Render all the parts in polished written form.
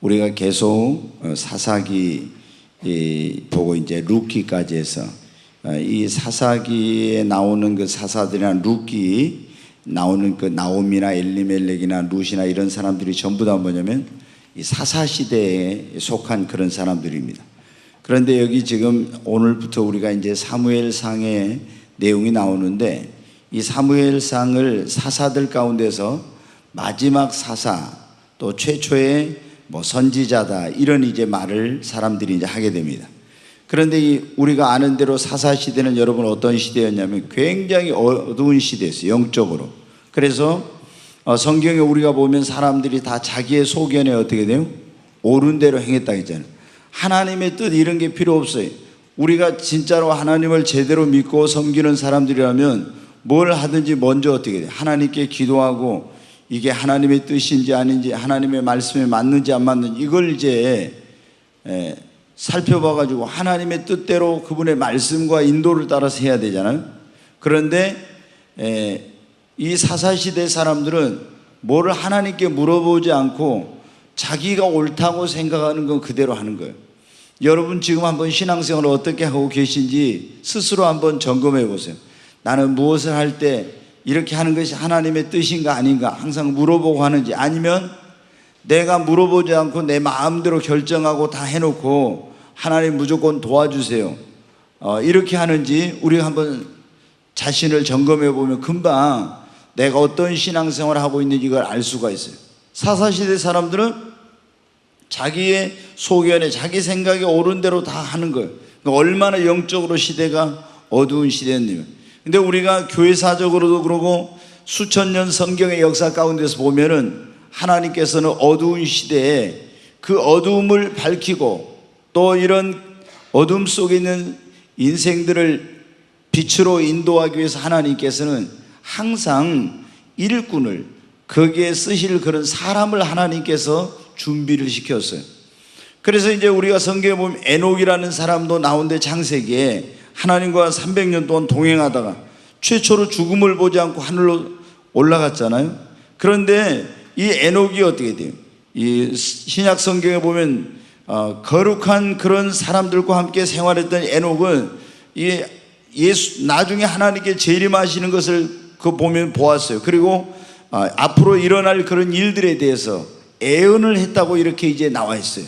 우리가 계속 사사기 보고 이제 룻기까지 해서 이 사사기에 나오는 그 사사들이나 룻기 나오는 그 나옴이나 엘리멜렉이나 룻이나 이런 사람들이 전부 다 뭐냐면 이 사사 시대에 속한 그런 사람들입니다. 그런데 여기 지금 오늘부터 우리가 이제 사무엘상의 내용이 나오는데, 이 사무엘상을 사사들 가운데서 마지막 사사 또 최초의 선지자다 이런 이제 말을 사람들이 이제 하게 됩니다. 그런데 우리가 아는 대로 사사 시대는 여러분 어떤 시대였냐면 굉장히 어두운 시대였어요, 영적으로. 그래서 성경에 우리가 보면 사람들이 다 자기의 소견에 어떻게 돼요? 옳은 대로 행했다 했잖아요. 하나님의 뜻 이런 게 필요 없어요. 우리가 진짜로 하나님을 제대로 믿고 섬기는 사람들이라면 뭘 하든지 먼저 어떻게 돼요? 하나님께 기도하고 이게 하나님의 뜻인지 아닌지, 하나님의 말씀에 맞는지 안 맞는지 이걸 이제 살펴봐가지고 하나님의 뜻대로 그분의 말씀과 인도를 따라서 해야 되잖아요. 그런데 이 사사시대 사람들은 뭐를 하나님께 물어보지 않고 자기가 옳다고 생각하는 건 그대로 하는 거예요. 여러분 지금 한번 신앙생활을 어떻게 하고 계신지 스스로 한번 점검해 보세요. 나는 무엇을 할 때 이렇게 하는 것이 하나님의 뜻인가 아닌가 항상 물어보고 하는지, 아니면 내가 물어보지 않고 내 마음대로 결정하고 다 해놓고 하나님 무조건 도와주세요 이렇게 하는지 우리가 한번 자신을 점검해 보면 금방 내가 어떤 신앙생활을 하고 있는지 이걸 알 수가 있어요. 사사시대 사람들은 자기의 소견에 자기 생각에 옳은 대로 다 하는 거예요. 그러니까 얼마나 영적으로 시대가 어두운 시대였냐면, 근데 우리가 교회사적으로도 그러고 수천 년 성경의 역사 가운데서 보면은 하나님께서는 어두운 시대에 그 어두움을 밝히고 또 이런 어둠 속에 있는 인생들을 빛으로 인도하기 위해서 하나님께서는 항상 일꾼을, 거기에 쓰실 그런 사람을 하나님께서 준비를 시켰어요. 그래서 이제 우리가 성경에 보면 에녹이라는 사람도 나오는데 창세기에 하나님과 300년 동안 동행하다가 최초로 죽음을 보지 않고 하늘로 올라갔잖아요. 그런데 이 에녹이 어떻게 돼요? 이 신약 성경에 보면 거룩한 그런 사람들과 함께 생활했던 에녹은 나중에 하나님께 재림하시는 것을 보면 보았어요. 그리고 앞으로 일어날 그런 일들에 대해서 애언을 했다고 이렇게 이제 나와 있어요.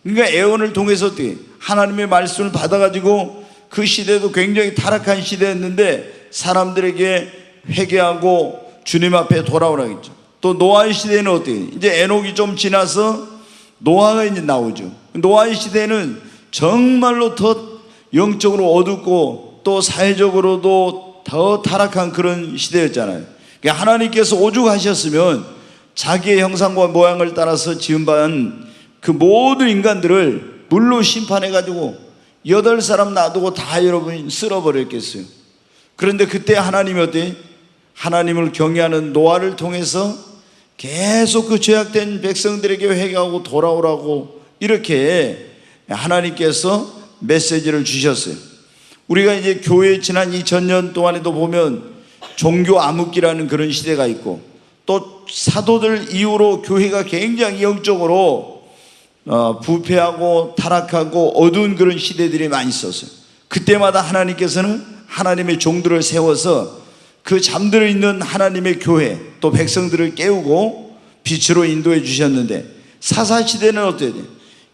그러니까 애언을 통해서 어떻게 하나님의 말씀을 받아가지고 그 시대도 굉장히 타락한 시대였는데 사람들에게 회개하고 주님 앞에 돌아오라고 했죠. 또 노아의 시대는 어떻게 이제 에녹이 좀 지나서 노아가 이제 나오죠. 노아의 시대는 정말로 더 영적으로 어둡고 또 사회적으로도 더 타락한 그런 시대였잖아요. 그러니까 하나님께서 오죽하셨으면 자기의 형상과 모양을 따라서 지음받은 그 모든 인간들을 물로 심판해가지고 8사람 놔두고 다 여러분이 쓸어버렸겠어요. 그런데 그때 하나님이 어때? 하나님을 경외하는 노아를 통해서 계속 그 죄악된 백성들에게 회개하고 돌아오라고 이렇게 하나님께서 메시지를 주셨어요. 우리가 이제 교회 지난 2000년 동안에도 보면 종교 암흑기라는 그런 시대가 있고 또 사도들 이후로 교회가 굉장히 영적으로 부패하고 타락하고 어두운 그런 시대들이 많이 있었어요. 그때마다 하나님께서는 하나님의 종들을 세워서 그 잠들어 있는 하나님의 교회 또 백성들을 깨우고 빛으로 인도해 주셨는데, 사사시대는 어때야 돼요?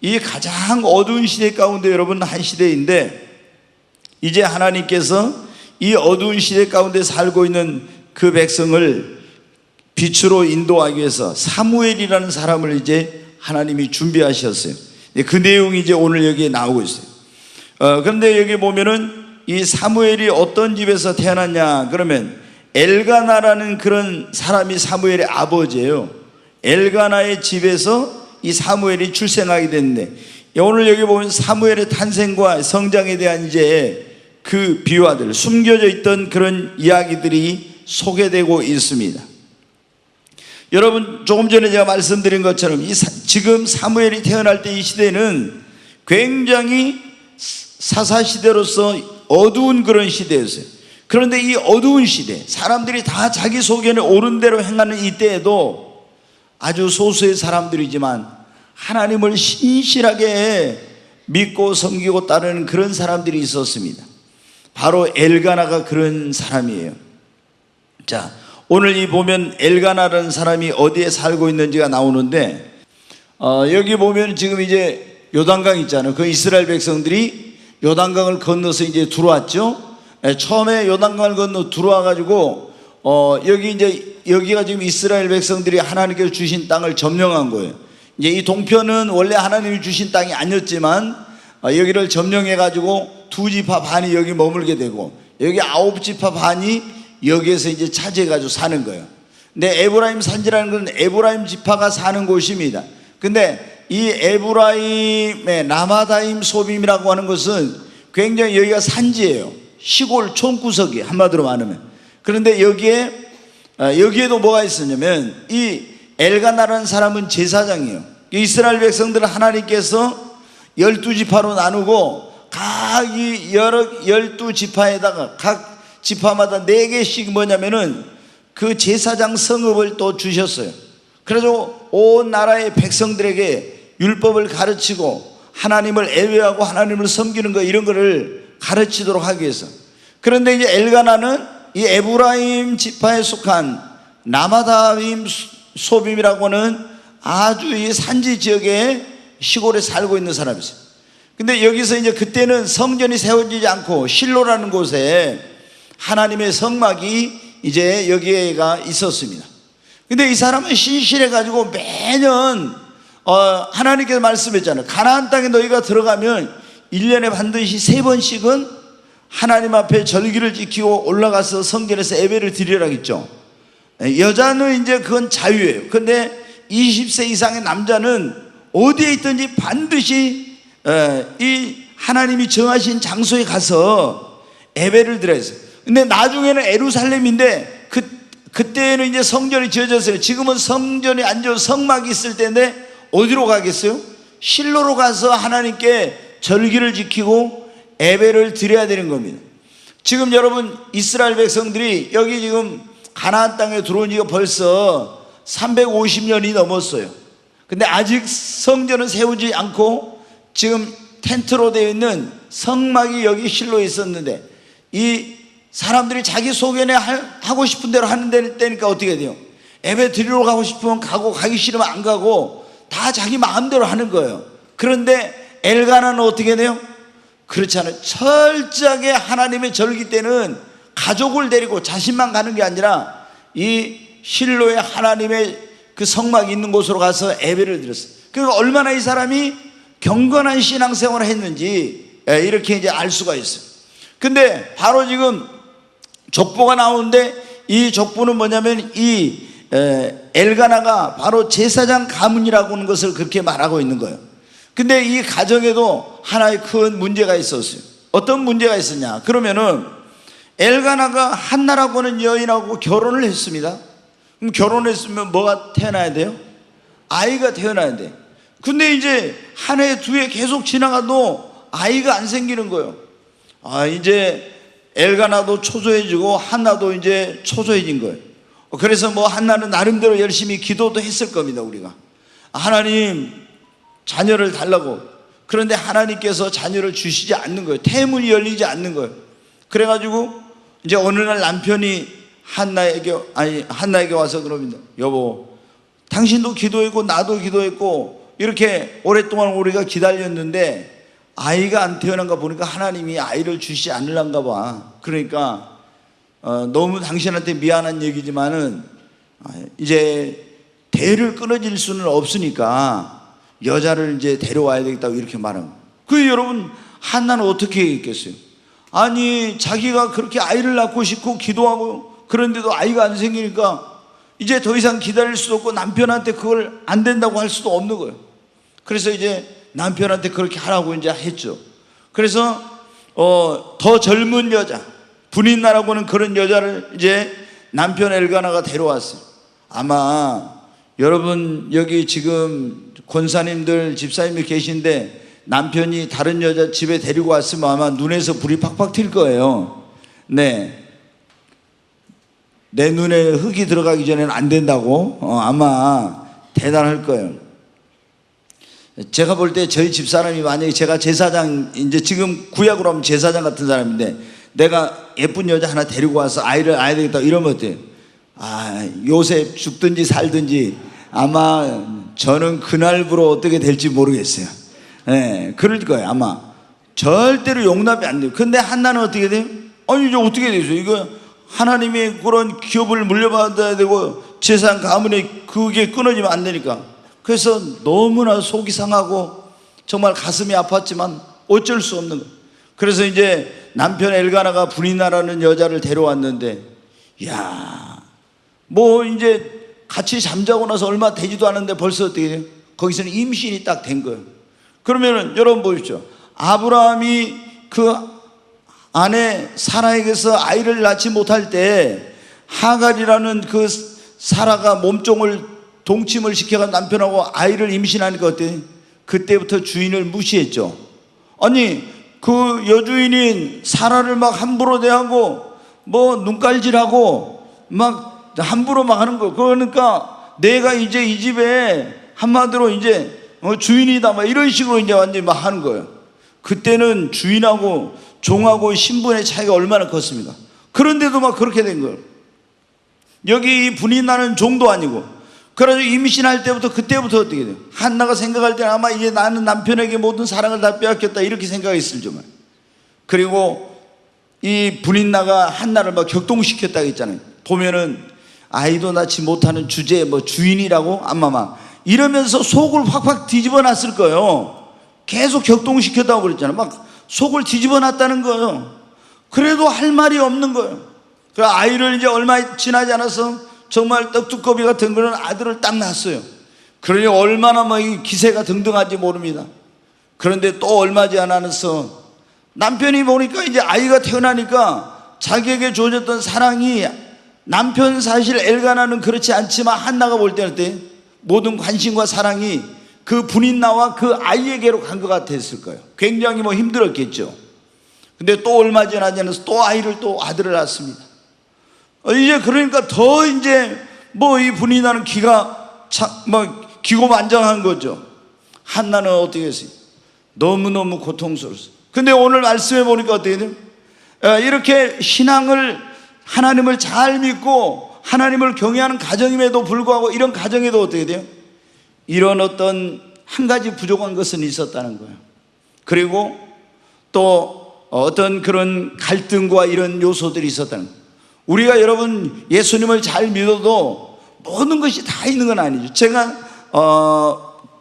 이 가장 어두운 시대 가운데 여러분 한 시대인데, 이제 하나님께서 이 어두운 시대 가운데 살고 있는 그 백성을 빛으로 인도하기 위해서 사무엘이라는 사람을 이제 하나님이 준비하셨어요. 그 내용이 이제 오늘 여기에 나오고 있어요. 그런데 여기 보면은 이 사무엘이 어떤 집에서 태어났냐 그러면 엘가나라는 그런 사람이 사무엘의 아버지예요. 엘가나의 집에서 이 사무엘이 출생하게 됐는데, 오늘 여기 보면 사무엘의 탄생과 성장에 대한 이제 그 비화들, 숨겨져 있던 그런 이야기들이 소개되고 있습니다. 여러분 조금 전에 제가 말씀드린 것처럼 지금 사무엘이 태어날 때 이 시대는 굉장히 사사시대로서 어두운 그런 시대였어요. 그런데 이 어두운 시대, 사람들이 다 자기 소견에 옳은 대로 행하는 이때에도 아주 소수의 사람들이지만 하나님을 신실하게 믿고 섬기고 따르는 그런 사람들이 있었습니다. 바로 엘가나가 그런 사람이에요. 자, 오늘 이 보면 엘가나라는 사람이 어디에 살고 있는지가 나오는데, 여기 보면 지금 이제 요단강 있잖아요. 그 이스라엘 백성들이 요단강을 건너서 이제 들어왔죠. 처음에 요단강을 건너 들어와 가지고 여기가 지금 이스라엘 백성들이 하나님께서 주신 땅을 점령한 거예요. 이제 이 동편은 원래 하나님이 주신 땅이 아니었지만 여기를 점령해 가지고 2지파 반이 여기 머물게 되고, 여기 9지파 반이 여기에서 이제 차지해 가지고 사는 거예요. 근데 에브라임 산지라는 건 에브라임 지파가 사는 곳입니다. 근데 이 에브라임의 라마다임 소빔이라고 하는 것은 굉장히 여기가 산지예요. 시골 촌구석이, 한마디로 말하면. 그런데 여기에도 뭐가 있었냐면, 이 엘가나라는 사람은 제사장이에요. 이스라엘 백성들은 하나님께서 12지파로 나누고 각 이 12지파에다가 각 지파마다 4개씩 뭐냐면은 그 제사장 성읍을 또 주셨어요. 그래서 온 나라의 백성들에게 율법을 가르치고 하나님을 예배하고 하나님을 섬기는 거, 이런 거를 가르치도록 하기 위해서. 그런데 이제 엘가나는 이 에브라임 지파에 속한 라마다임 소빔이라고 하는 아주 이 산지 지역의 시골에 살고 있는 사람이었어요. 근데 여기서 이제 그때는 성전이 세워지지 않고 실로라는 곳에 하나님의 성막이 이제 여기가 있었습니다. 근데 이 사람은 신실해 가지고 매년 하나님께서 말씀했잖아요. 가나안 땅에 너희가 들어가면 1년에 반드시 3번씩은 하나님 앞에 절기를 지키고 올라가서 성전에서 예배를 드리라 했죠. 여자는 이제 그건 자유예요. 근데 20세 이상의 남자는 어디에 있든지 반드시 이 하나님이 정하신 장소에 가서 예배를 드려야 했어요. 근데 나중에는 예루살렘인데 그때는 이제 성전이 지어졌어요. 지금은 성전이 안 지어서 성막이 있을 때인데 어디로 가겠어요? 실로로 가서 하나님께 절기를 지키고 예배를 드려야 되는 겁니다. 지금 여러분, 이스라엘 백성들이 여기 지금 가나안 땅에 들어온 지가 벌써 350년이 넘었어요. 근데 아직 성전은 세우지 않고 지금 텐트로 되어 있는 성막이 여기 실로에 있었는데, 이 사람들이 자기 소견에 하고 싶은 대로 하는 때니까 어떻게 돼요? 예배 드리러 가고 싶으면 가고, 가기 싫으면 안 가고, 다 자기 마음대로 하는 거예요. 그런데 엘가나는 어떻게 돼요? 그렇지 않아요. 철저하게 하나님의 절기 때는 가족을 데리고 자신만 가는 게 아니라 이 실로에 하나님의 그 성막이 있는 곳으로 가서 예배를 드렸어요. 그러니까 얼마나 이 사람이 경건한 신앙생활을 했는지 이렇게 이제 알 수가 있어요. 근데 바로 지금 족보가 나오는데, 이 족보는 뭐냐면 이 엘가나가 바로 제사장 가문이라고 하는 것을 그렇게 말하고 있는 거예요. 근데 이 가정에도 하나의 큰 문제가 있었어요. 어떤 문제가 있었냐? 그러면은 엘가나가 한나라고 하는 여인하고 결혼을 했습니다. 그럼 결혼했으면 뭐가 태어나야 돼요? 아이가 태어나야 돼. 근데 이제 한 해, 2해 계속 지나가도 아이가 안 생기는 거예요. 이제 엘가나도 초조해지고 한나도 이제 초조해진 거예요. 그래서 뭐 한나는 나름대로 열심히 기도도 했을 겁니다. 우리가 하나님 자녀를 달라고. 그런데 하나님께서 자녀를 주시지 않는 거예요. 태문이 열리지 않는 거예요. 그래가지고 이제 어느 날 남편이 한나에게 와서 그럽니다. 여보, 당신도 기도했고 나도 기도했고 이렇게 오랫동안 우리가 기다렸는데 아이가 안 태어난가 보니까 하나님이 아이를 주시지 않으란가 봐. 그러니까 너무 당신한테 미안한 얘기지만은 이제 대를 끊어질 수는 없으니까 여자를 이제 데려와야 되겠다고 이렇게 말한 거예요. 그 여러분, 한나는 어떻게 했겠어요? 아니, 자기가 그렇게 아이를 낳고 싶고 기도하고 그런데도 아이가 안 생기니까 이제 더 이상 기다릴 수도 없고 남편한테 그걸 안 된다고 할 수도 없는 거예요. 그래서 이제 남편한테 그렇게 하라고 이제 했죠. 그래서 더 젊은 여자, 분인나라고 하는 그런 여자를 이제 남편 엘가나가 데려왔어요. 아마 여러분 여기 지금 권사님들, 집사님이 계신데 남편이 다른 여자 집에 데리고 왔으면 아마 눈에서 불이 팍팍 튈 거예요. 네, 내 눈에 흙이 들어가기 전에는 안 된다고 아마 대단할 거예요. 제가 볼 때 저희 집사람이 만약에 제가 제사장, 이제 지금 구약으로 하면 제사장 같은 사람인데 내가 예쁜 여자 하나 데리고 와서 아이를 낳아야 되겠다 이러면 어때요? 요새 죽든지 살든지 아마 저는 그날부로 어떻게 될지 모르겠어요. 그럴 거예요. 아마 절대로 용납이 안 돼요. 근데 한나는 어떻게 돼요? 아니 이제 어떻게 되겠어요? 이거 하나님의 그런 기업을 물려받아야 되고 재산 가문에 그게 끊어지면 안 되니까. 그래서 너무나 속이 상하고 정말 가슴이 아팠지만 어쩔 수 없는 거예요. 그래서 이제 남편 엘가나가 분이나라는 여자를 데려왔는데, 뭐 이제 같이 잠자고 나서 얼마 되지도 않았는데 벌써 어떻게 돼요? 거기서는 임신이 딱 된 거예요. 그러면은 여러분 보십시오. 아브라함이 그 아내 사라에게서 아이를 낳지 못할 때 하갈이라는 그 사라가 몸종을 동침을 시켜가 남편하고 아이를 임신하니까 어때요? 그때부터 주인을 무시했죠. 아니 그 여주인인 사라를 막 함부로 대하고 뭐 눈깔질하고 막 함부로 막 하는 거. 그러니까 내가 이제 이 집에 한마디로 이제 주인이다 막 이런 식으로 이제 완전히 막 하는 거예요. 그때는 주인하고 종하고 신분의 차이가 얼마나 컸습니까? 그런데도 막 그렇게 된 거예요. 여기 이 분이 나는 종도 아니고. 그래서 임신할 때부터 그때부터 어떻게 돼요? 한나가 생각할 때는 아마 이제 나는 남편에게 모든 사랑을 다 빼앗겼다 이렇게 생각했을 줄. 그리고 이 분인나가 한나를 막 격동시켰다고 했잖아요. 보면은 아이도 낳지 못하는 주제 뭐 주인이라고 아마 막 이러면서 속을 확확 뒤집어 놨을 거예요. 계속 격동시켰다고 그랬잖아요. 막 속을 뒤집어 놨다는 거예요. 그래도 할 말이 없는 거예요. 그 아이를 이제 얼마 지나지 않아서 정말 떡두꺼비 같은 그런 아들을 딱 낳았어요. 그러니 얼마나 막 기세가 등등한지 모릅니다. 그런데 또 얼마 지않아서 남편이 보니까 이제 아이가 태어나니까 자기에게 주어졌던 사랑이 남편 사실 엘가나는 그렇지 않지만 한나가 볼 때는 어때? 모든 관심과 사랑이 그 분인나와 그 아이에게로 간 것 같았을 거예요. 굉장히 뭐 힘들었겠죠. 근데 또 얼마 지나지 않아서 또 아들을 낳았습니다. 이제 그러니까 더 이제 뭐 이 분인나는 막 기고만장한 거죠. 한나는 어떻게 했어요? 너무너무 고통스러웠어요. 근데 오늘 말씀해 보니까 어떻게 돼요? 이렇게 신앙을 하나님을 잘 믿고 하나님을 경외하는 가정임에도 불구하고 이런 가정에도 어떻게 돼요? 이런 어떤 한 가지 부족한 것은 있었다는 거예요. 그리고 또 어떤 그런 갈등과 이런 요소들이 있었다는 거예요. 우리가 여러분 예수님을 잘 믿어도 모든 것이 다 있는 건 아니죠. 제가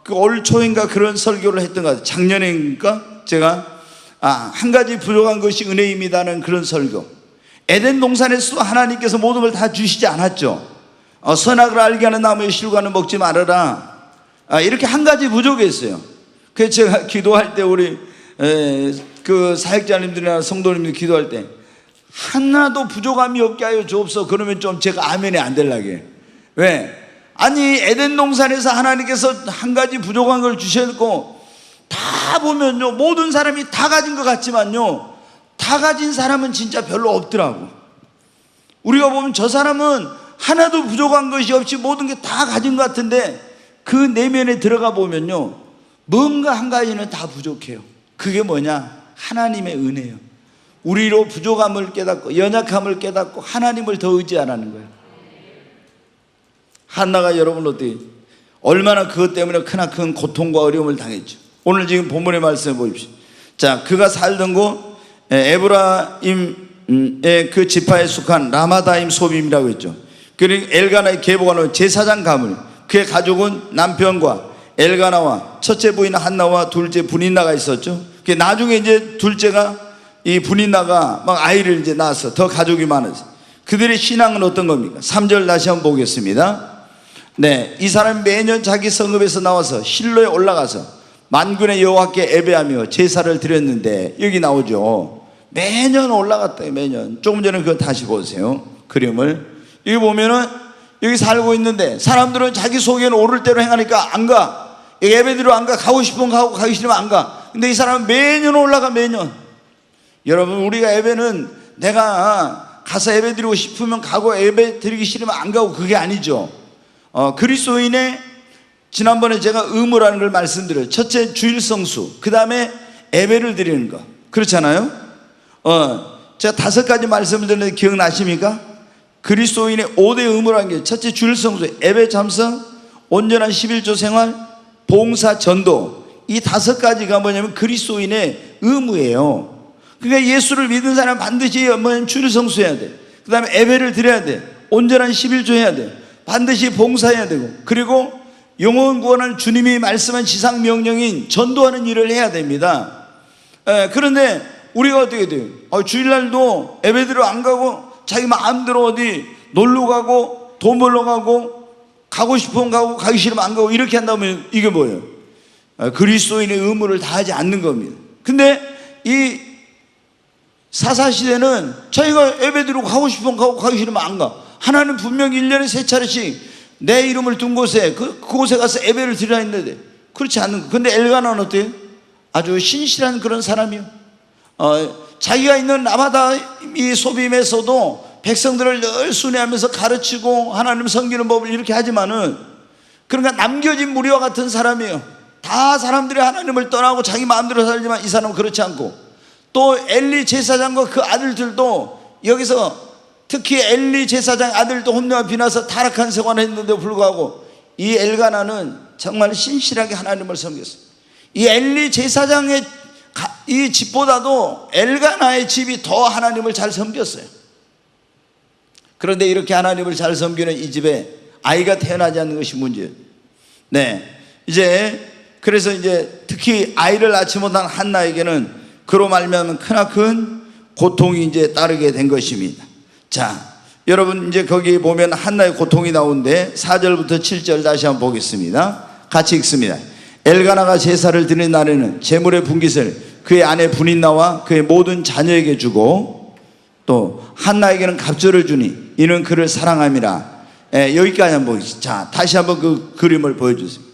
그 올 초인가 그런 설교를 했던 것 같아요. 작년인가 제가 한 가지 부족한 것이 은혜입니다는 그런 설교. 에덴 동산에서도 하나님께서 모든 걸 다 주시지 않았죠. 선악을 알게 하는 나무의 실과는 먹지 말아라. 이렇게 한 가지 부족했어요. 그래서 제가 기도할 때 우리 그 사역자님들이나 성도님들 기도할 때 하나도 부족함이 없게 하여 주옵소서. 그러면 좀 제가 아멘이 안 될라게. 왜? 아니 에덴 동산에서 하나님께서 한 가지 부족한 걸 주셨고 다 보면요 모든 사람이 다 가진 것 같지만요 다 가진 사람은 진짜 별로 없더라고. 우리가 보면 저 사람은 하나도 부족한 것이 없이 모든 게 다 가진 것 같은데 그 내면에 들어가 보면요 뭔가 한 가지는 다 부족해요. 그게 뭐냐? 하나님의 은혜예요. 우리로 부족함을 깨닫고 연약함을 깨닫고 하나님을 더 의지하라는 거예요. 한나가 여러분 어떻게 얼마나 그것 때문에 크나큰 고통과 어려움을 당했죠. 오늘 지금 본문의 말씀을 보십시오. 자, 그가 살던 곳 에브라임의 그 지파에 속한 라마다임 소빔이라고 했죠. 그리고 엘가나의 계보관은 제사장 가문, 그의 가족은 남편과 엘가나와 첫째 부인 한나와 둘째 분인나가 있었죠. 나중에 이제 둘째가 이 분인나가 막 아이를 이제 낳았어. 더 가족이 많아서. 그들의 신앙은 어떤 겁니까? 3절 다시 한번 보겠습니다. 네, 이 사람이 매년 자기 성읍에서 나와서 실로에 올라가서 만군의 여호와께 예배하며 제사를 드렸는데, 여기 나오죠. 매년 올라갔다. 매년. 조금 전에 그거 다시 보세요. 그림을. 여기 보면은 여기 살고 있는데 사람들은 자기 속에는 오를 대로 행하니까 안 가. 예배드리러 안 가. 가고 싶으면 가고 가기 싫으면 안 가. 근데 이 사람은 매년 올라가. 매년. 여러분 우리가 예배는 내가 가서 예배 드리고 싶으면 가고 예배 드리기 싫으면 안 가고 그게 아니죠. 그리스도인의 지난번에 제가 의무라는 걸 말씀드려요. 첫째 주일 성수, 그 다음에 예배를 드리는 거. 그렇잖아요. 제가 5가지 말씀을 드렸는데 기억나십니까? 그리스도인의 5대 의무라는 게 첫째 주일 성수, 예배 참석, 온전한 11조 생활, 봉사, 전도. 이 5가지가 뭐냐면 그리스도인의 의무예요. 그러니까 예수를 믿은 사람 반드시 뭐냐면 주일 성수해야 돼. 그 다음에 예배를 드려야 돼. 온전한 11조 해야 돼. 반드시 봉사해야 되고, 그리고 영혼 구원하는 주님이 말씀한 지상 명령인 전도하는 일을 해야 됩니다. 그런데 우리가 어떻게 돼요? 주일날도 예배드리러 안 가고 자기 마음대로 어디 놀러 가고 돈 벌러 가고 싶으면 가고 가기 싫으면 안 가고 이렇게 한다면 이게 뭐예요? 그리스도인의 의무를 다하지 않는 겁니다. 근데 이 사사시대는 자기가 예배드리고 가고 싶으면 가고 가기 싫으면 안 가. 하나님 분명히 1년에 3차례씩 내 이름을 둔 곳에 그곳에 가서 예배를 드리라 했는데 그렇지 않는 거. 근데 엘가나는 어때요? 아주 신실한 그런 사람이요. 자기가 있는 라마다 이 소빔에서도 백성들을 늘 순회하면서 가르치고 하나님 섬기는 법을 이렇게 하지만은, 그러니까 남겨진 무리와 같은 사람이에요. 다 사람들이 하나님을 떠나고 자기 마음대로 살지만 이 사람은 그렇지 않고, 또 엘리 제사장과 그 아들들도 여기서 특히 엘리 제사장 아들도 홈녀와 비나서 타락한 생활을 했는데 불구하고 이 엘가나는 정말 신실하게 하나님을 섬겼어요. 이 엘리 제사장의 이 집보다도 엘가나의 집이 더 하나님을 잘 섬겼어요. 그런데 이렇게 하나님을 잘 섬기는 이 집에 아이가 태어나지 않는 것이 문제예요. 그래서 이제 특히 아이를 낳지 못한 한나에게는 그로 말미암은 크나큰 고통이 이제 따르게 된 것입니다. 자, 여러분 이제 거기 보면 한나의 고통이 나오는데 4절부터 7절 다시 한번 보겠습니다. 같이 읽습니다. 엘가나가 제사를 드리는 날에는 제물의 분깃을 그의 아내 브닌나와 그의 모든 자녀에게 주고 또 한나에게는 갑절을 주니 이는 그를 사랑함이라. 여기까지 한번 보겠습니다. 자, 다시 한번 그 그림을 보여주세요.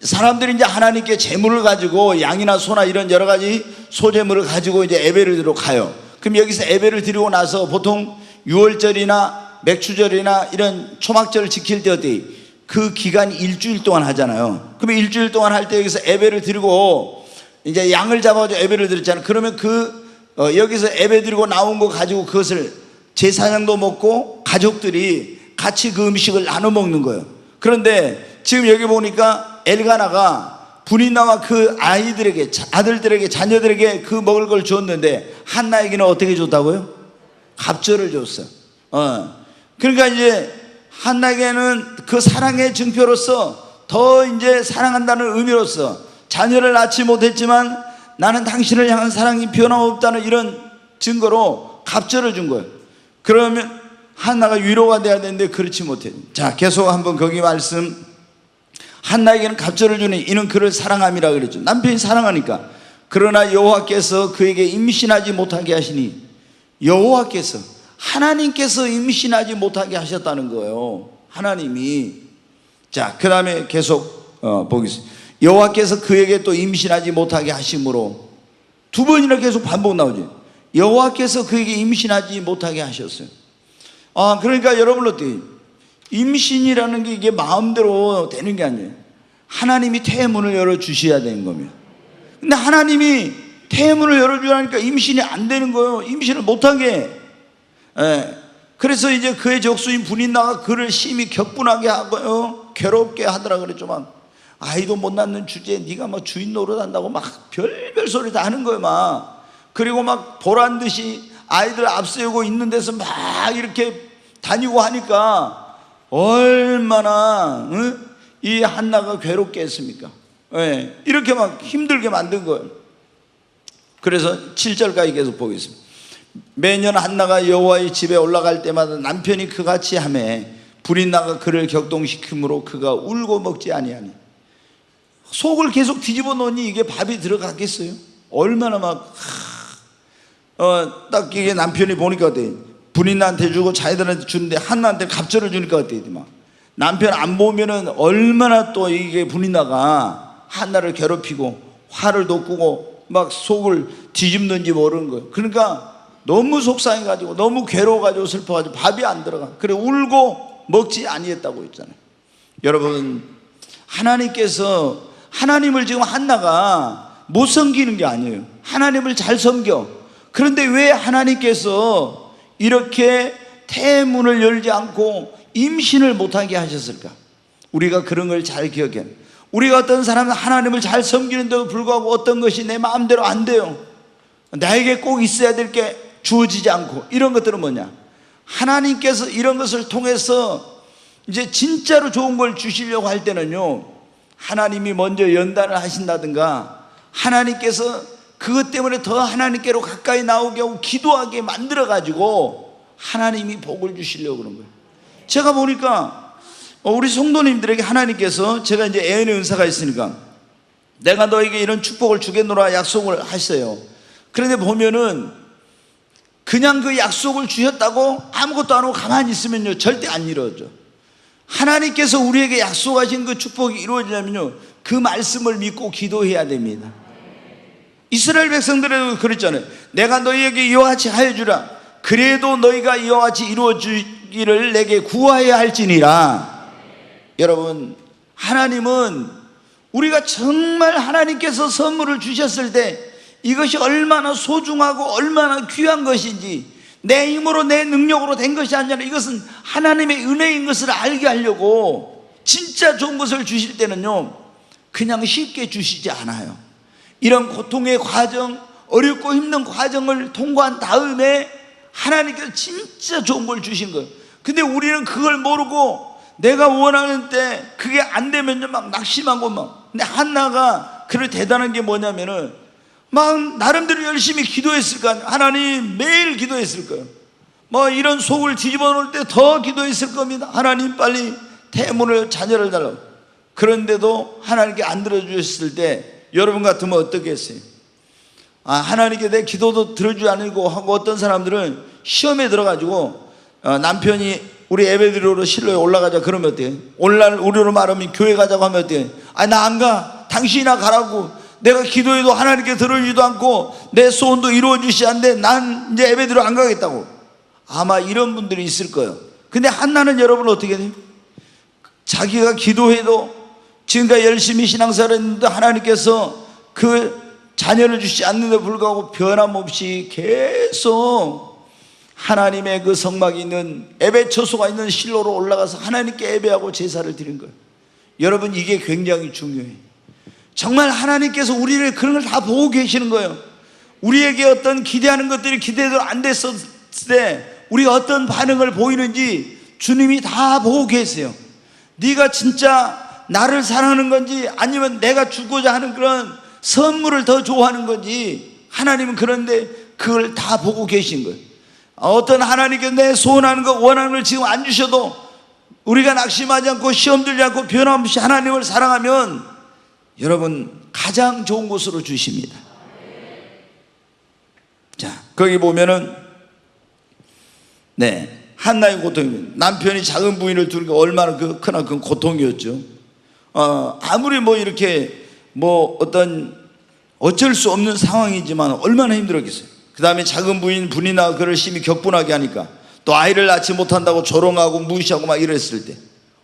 사람들이 이제 하나님께 제물을 가지고 양이나 소나 이런 여러 가지 소제물을 가지고 이제 예배를 드리러 가요. 그럼 여기서 예배를 드리고 나서 보통 6월절이나 맥추절이나 이런 초막절을 지킬 때 어때요? 그 기간이 일주일 동안 하잖아요. 그러면 일주일 동안 할 때 여기서 예배를 드리고 이제 양을 잡아가지고 예배를 드렸잖아요. 그러면 여기서 예배 드리고 나온 거 가지고 그것을 제사장도 먹고 가족들이 같이 그 음식을 나눠 먹는 거예요. 그런데 지금 여기 보니까 엘가나가 브닌나와 그 아이들에게, 아들들에게, 자녀들에게 그 먹을 걸 줬는데 한나에게는 어떻게 줬다고요? 갑절을 줬어요. 그러니까 이제 한나에게는 그 사랑의 증표로서 더 이제 사랑한다는 의미로서 자녀를 낳지 못했지만 나는 당신을 향한 사랑이 변함없다는 이런 증거로 갑절을 준 거예요. 그러면 한나가 위로가 돼야 되는데 그렇지 못해요. 자, 계속 한번 거기 말씀. 한나에게는 갑절을 주니 이는 그를 사랑함이라 그랬죠. 남편이 사랑하니까. 그러나 여호와께서 그에게 임신하지 못하게 하시니, 여호와께서, 하나님께서 임신하지 못하게 하셨다는 거예요. 하나님이. 자, 그 다음에 계속 보겠습니다. 여호와께서 그에게 또 임신하지 못하게 하심으로, 2번이나 계속 반복 나오죠. 여호와께서 그에게 임신하지 못하게 하셨어요. 그러니까 여러분 어때요? 임신이라는 게 이게 마음대로 되는 게 아니에요. 하나님이 태문을 열어주셔야 되는 겁니다. 근데 하나님이 태문을 열어주라니까 임신이 안 되는 거예요. 임신을 못하게. 그래서 이제 그의 적수인 브닌나가 그를 심히 격분하게 하고요, 괴롭게 하더라 그랬죠. 막 아이도 못 낳는 주제에 네가 막 주인 노릇한다고 막 별별 소리 다 하는 거예요. 막 그리고 막 보란 듯이 아이들 앞세우고 있는 데서 막 이렇게 다니고 하니까 얼마나 이 한나가 괴롭게 했습니까? 이렇게 막 힘들게 만든 거예요. 그래서 7절까지 계속 보겠습니다. 매년 한나가 여호와의 집에 올라갈 때마다 남편이 그같이 하매 브린나가 그를 격동시키므로 그가 울고 먹지 아니하니. 속을 계속 뒤집어 놓으니 이게 밥이 들어갔겠어요? 얼마나 막 딱 이게 남편이 보니까 어때? 브린나한테 주고 자기들한테 주는데 한나한테 갑절을 주니까 어때? 막 남편 안 보면은 얼마나 또 이게 브린나가 한나를 괴롭히고 화를 돋구고 막 속을 뒤집는지 모르는 거예요. 그러니까 너무 속상해가지고 너무 괴로워가지고 슬퍼가지고 밥이 안 들어가. 그래 울고 먹지 아니했다고 했잖아요. 여러분, 하나님께서, 하나님을 지금 한나가 못 섬기는 게 아니에요. 하나님을 잘 섬겨. 그런데 왜 하나님께서 이렇게 태문을 열지 않고 임신을 못하게 하셨을까? 우리가 그런 걸 잘 기억해야 해요. 우리가 어떤 사람은 하나님을 잘 섬기는데도 불구하고 어떤 것이 내 마음대로 안 돼요. 나에게 꼭 있어야 될 게 주어지지 않고, 이런 것들은 뭐냐? 하나님께서 이런 것을 통해서 이제 진짜로 좋은 걸 주시려고 할 때는요, 하나님이 먼저 연단을 하신다든가, 하나님께서 그것 때문에 더 하나님께로 가까이 나오게 하고 기도하게 만들어 가지고 하나님이 복을 주시려고 그런 거예요. 제가 보니까 우리 성도님들에게 하나님께서, 제가 이제 애언의 은사가 있으니까 내가 너에게 이런 축복을 주겠노라 약속을 하셨어요. 그런데 보면은 그냥 그 약속을 주셨다고 아무것도 안 하고 가만히 있으면요, 절대 안 이루어져. 하나님께서 우리에게 약속하신 그 축복이 이루어지려면요, 그 말씀을 믿고 기도해야 됩니다. 이스라엘 백성들에도 그랬잖아요. 내가 너희에게 이와 같이 하여 주라. 그래도 너희가 이와 같이 이루어 주기를 내게 구하여야 할지니라. 여러분, 하나님은 우리가 정말 하나님께서 선물을 주셨을 때 이것이 얼마나 소중하고 얼마나 귀한 것인지, 내 힘으로 내 능력으로 된 것이 아니라 이것은 하나님의 은혜인 것을 알게 하려고 진짜 좋은 것을 주실 때는요, 그냥 쉽게 주시지 않아요. 이런 고통의 과정, 어렵고 힘든 과정을 통과한 다음에 하나님께서 진짜 좋은 걸 주신 거예요. 근데 우리는 그걸 모르고 내가 원하는 때 그게 안 되면 막 낙심하고 막. 근데 한나가 그런 대단한 게 뭐냐면은 막 나름대로 열심히 기도했을 거 아니에요. 하나님 매일 기도했을 거예요. 뭐 이런 속을 뒤집어 놓을 때 더 기도했을 겁니다. 하나님 빨리 태문을 자녀를 달라고. 그런데도 하나님께 안 들어주셨을 때 여러분 같으면 어떻게 했어요? 하나님께 내 기도도 들어주지 않고 하고, 어떤 사람들은 시험에 들어가지고 남편이 우리 예배드리러 실로에 올라가자 그러면 어때요? 오늘날 우리로 말하면 교회 가자고 하면 어때요? 나 안 가. 당신이나 가라고. 내가 기도해도 하나님께 들어주지도 않고 내 소원도 이루어주시지 않는데 난 이제 예배드리러 안 가겠다고. 아마 이런 분들이 있을 거예요. 근데 한나는 여러분 어떻게 돼요? 자기가 기도해도 지금까지 열심히 신앙생활을 했는데 하나님께서 그 자녀를 주시지 않는데 불구하고 변함없이 계속 하나님의 그 성막이 있는, 예배 처소가 있는 실로로 올라가서 하나님께 예배하고 제사를 드린 거예요. 여러분, 이게 굉장히 중요해요. 정말 하나님께서 우리를 그런 걸 다 보고 계시는 거예요. 우리에게 어떤 기대하는 것들이 기대도 안 됐을 때 우리가 어떤 반응을 보이는지 주님이 다 보고 계세요. 네가 진짜 나를 사랑하는 건지 아니면 내가 주고자 하는 그런 선물을 더 좋아하는 건지, 하나님은 그런데 그걸 다 보고 계신 거예요. 어떤 하나님께 내 소원하는 거, 원하는 걸 지금 안 주셔도 우리가 낙심하지 않고 시험 들지 않고 변함없이 하나님을 사랑하면 여러분 가장 좋은 곳으로 주십니다. 자, 거기 보면은 한나의 고통입니다. 남편이 작은 부인을 두는 게 얼마나 큰 고통이었죠. 아무리 뭐 이렇게 어쩔 수 없는 상황이지만 얼마나 힘들었겠어요. 그 다음에 작은 부인 분이나 그를 심히 격분하게 하니까 또 아이를 낳지 못한다고 조롱하고 무시하고 막 이랬을 때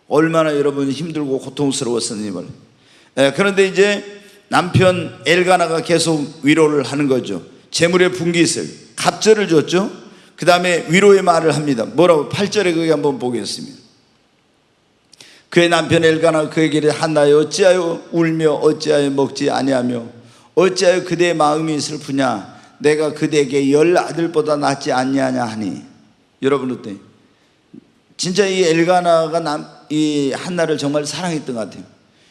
얼마나 여러분 힘들고 고통스러웠었는지. 그런데 이제 남편 엘가나가 계속 위로를 하는 거죠. 재물의 분깃을, 갑절을 줬죠. 그 다음에 위로의 말을 합니다. 뭐라고? 8절에 그게 한번 보겠습니다. 그의 남편 엘가나가 그에게 이르되 한나여 어찌하여 울며 어찌하여 먹지 아니하며 어찌하여 그대의 마음이 슬프냐? 내가 그대에게 10 아들보다 낫지 않냐냐 하니. 여러분 어때요? 진짜 이 엘가나가 이 한나를 정말 사랑했던 것 같아요.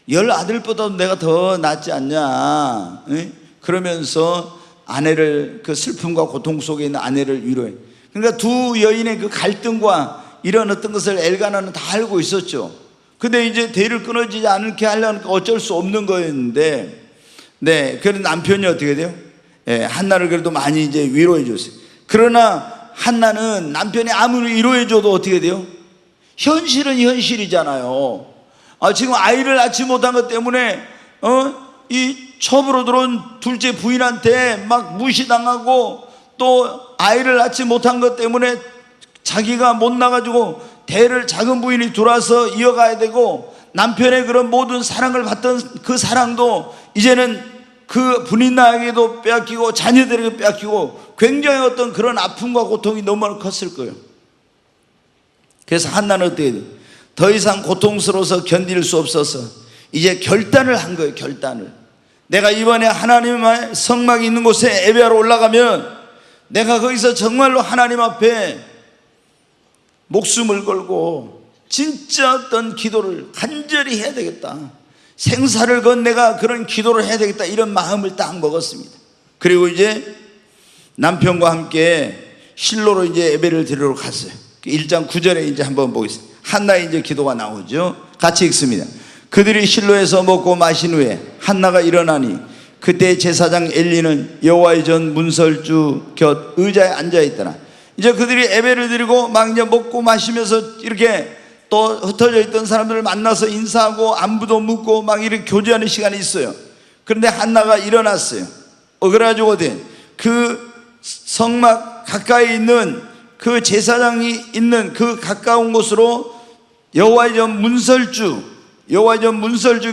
10 아들보다도 내가 더 낫지 않냐? 그러면서 아내를, 그 슬픔과 고통 속에 있는 아내를 위로해. 그러니까 두 여인의 그 갈등과 이런 어떤 것을 엘가나는 다 알고 있었죠. 근데 이제 대를 끊어지지 않게 하려니까 어쩔 수 없는 거였는데, 그래서 남편이 어떻게 돼요? 한나를 그래도 많이 이제 위로해 줬어요. 그러나 한나는 남편이 아무리 위로해 줘도 어떻게 돼요? 현실은 현실이잖아요. 지금 아이를 낳지 못한 것 때문에 이 첩으로 들어온 둘째 부인한테 막 무시당하고, 또 아이를 낳지 못한 것 때문에 자기가 못 나가지고 대를 작은 부인이 들어와서 이어가야 되고, 남편의 그런 모든 사랑을 받던 그 사랑도 이제는 그 부인 나에게도 빼앗기고 자녀들에게 빼앗기고 굉장히 어떤 그런 아픔과 고통이 너무 컸을 거예요. 그래서 한나는 어떻게 돼요? 더 이상 고통스러워서 견딜 수 없어서 이제 결단을 한 거예요. 결단을. 내가 이번에 하나님의 성막이 있는 곳에 예배하러 올라가면 내가 거기서 정말로 하나님 앞에 목숨을 걸고 진짜 어떤 기도를 간절히 해야 되겠다. 생사를 건 내가 그런 기도를 해야 되겠다. 이런 마음을 딱 먹었습니다. 그리고 이제 남편과 함께 실로로 이제 예배를 드리러 갔어요. 1장 9절에 이제 한번 보겠습니다. 한나의 이제 기도가 나오죠. 같이 읽습니다. 그들이 실로에서 먹고 마신 후에 한나가 일어나니 그때 제사장 엘리는 여호와의 전 문설주 곁 의자에 앉아 있더라. 이제 그들이 예배를 드리고 막 이제 먹고 마시면서 이렇게 또 흩어져 있던 사람들을 만나서 인사하고 안부도 묻고 막 이렇게 교제하는 시간이 있어요. 그런데 한나가 일어났어요. 그래가지고 그 성막 가까이 있는 그 제사장이 있는 그 가까운 곳으로 여호와의 전 문설주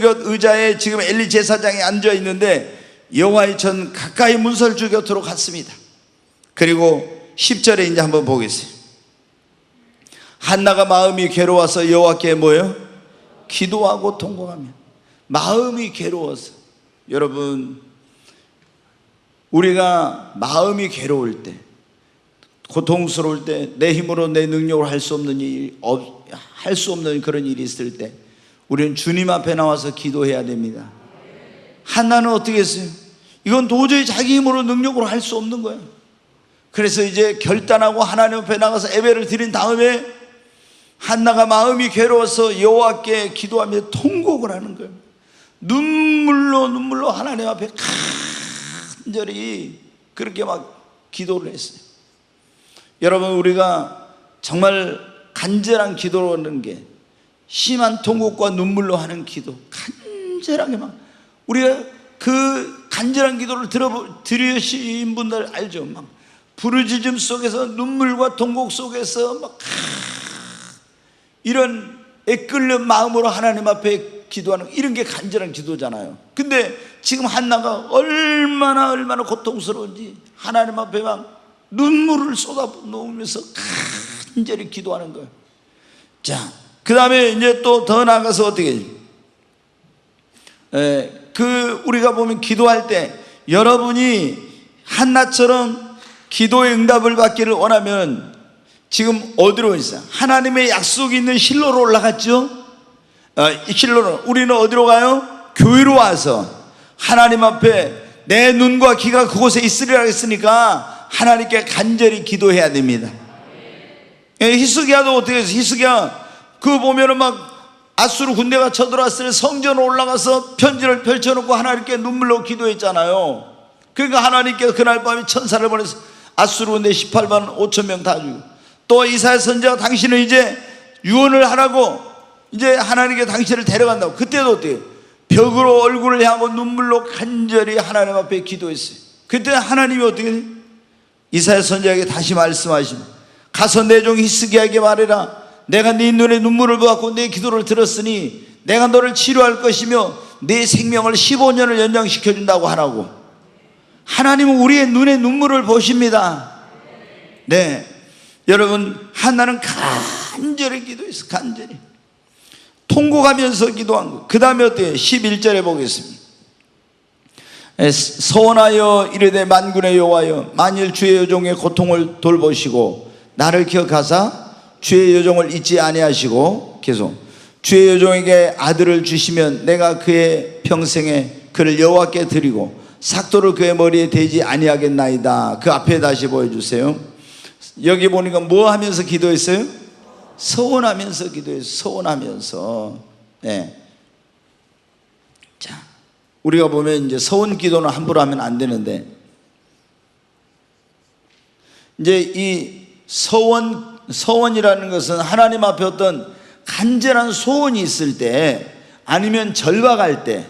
곁 의자에 지금 엘리 제사장이 앉아 있는데 여호와의 전 가까이 문설주 곁으로 갔습니다. 그리고 10절에 이제 한번 보겠습니다. 한나가 마음이 괴로워서 여호와께 뭐예요? 기도하고 통곡하며. 마음이 괴로워서. 여러분, 우리가 마음이 괴로울 때, 고통스러울 때, 내 힘으로 내 능력으로 할 수 없는 일, 할 수 없는 그런 일이 있을 때 우리는 주님 앞에 나와서 기도해야 됩니다. 한나는 어떻게 했어요? 이건 도저히 자기 힘으로 능력으로 할 수 없는 거예요. 그래서 이제 결단하고 하나님 앞에 나가서 예배를 드린 다음에 한나가 마음이 괴로워서 여호와께 기도하며 통곡을 하는 거예요. 눈물로 하나님 앞에 간절히 그렇게 막 기도를 했어요. 여러분, 우리가 정말 간절한 기도라는 게 심한 통곡과 눈물로 하는 기도, 간절하게 막 우리가 그 간절한 기도를 들으신 분들 알죠? 막 부르짖음 속에서 눈물과 통곡 속에서 막 이런 애끓는 마음으로 하나님 앞에 기도하는 이런 게 간절한 기도잖아요. 근데 지금 한나가 얼마나 고통스러운지 하나님 앞에 막 눈물을 쏟아놓으면서 간절히 기도하는 거예요. 자, 그 다음에 이제 또 더 나아가서 어떻게 우리가 보면 기도할 때 여러분이 한나처럼 기도의 응답을 받기를 원하면 지금 어디로 있어요? 하나님의 약속이 있는 실로로 올라갔죠? 실로로. 우리는 어디로 가요? 교회로 와서 하나님 앞에 내 눈과 귀가 그곳에 있으리라 했으니까 하나님께 간절히 기도해야 됩니다. 히스기야도 어떻게 했어요? 히스기야 그거 보면은 막 아수르 군대가 쳐들어왔을 때 성전으로 올라가서 편지를 펼쳐놓고 하나님께 눈물로 기도했잖아요. 그러니까 하나님께서 그날 밤에 천사를 보내서 아수르 군대 18만 5천 명 다 죽이고, 또 이사야 선지자가 당신은 이제 유언을 하라고 이제 하나님께 당신을 데려간다고. 그때도 어때요? 벽으로 얼굴을 향하고 눈물로 간절히 하나님 앞에 기도했어요. 그때 하나님이 어떻게 해요? 이사야 선지자에게 다시 말씀하시면 가서 내 종 히스기야에게 말해라. 내가 네 눈에 눈물을 보았고 내 기도를 들었으니 내가 너를 치료할 것이며 네 생명을 15년을 연장시켜준다고 하라고. 하나님은 우리의 눈에 눈물을 보십니다. 네, 여러분, 한나는 간절히 기도했어. 간절히 통곡하면서 기도한 거. 그 다음에 어때요? 11절에 보겠습니다. 서원하여 이르되 만군의 여호와여, 만일 주의 여종의 고통을 돌보시고 나를 기억하사 주의 여종을 잊지 아니하시고, 계속 주의 여종에게 아들을 주시면 내가 그의 평생에 그를 여호와께 드리고 삭도를 그의 머리에 대지 아니하겠나이다. 그 앞에 다시 보여주세요. 여기 보니까 뭐 하면서 기도했어요? 서원하면서 기도했어요. 서원하면서. 네. 자, 우리가 보면 이제 서원 기도는 함부로 하면 안 되는데, 이제 이 서원이라는 것은 하나님 앞에 어떤 간절한 소원이 있을 때, 아니면 절박할 때,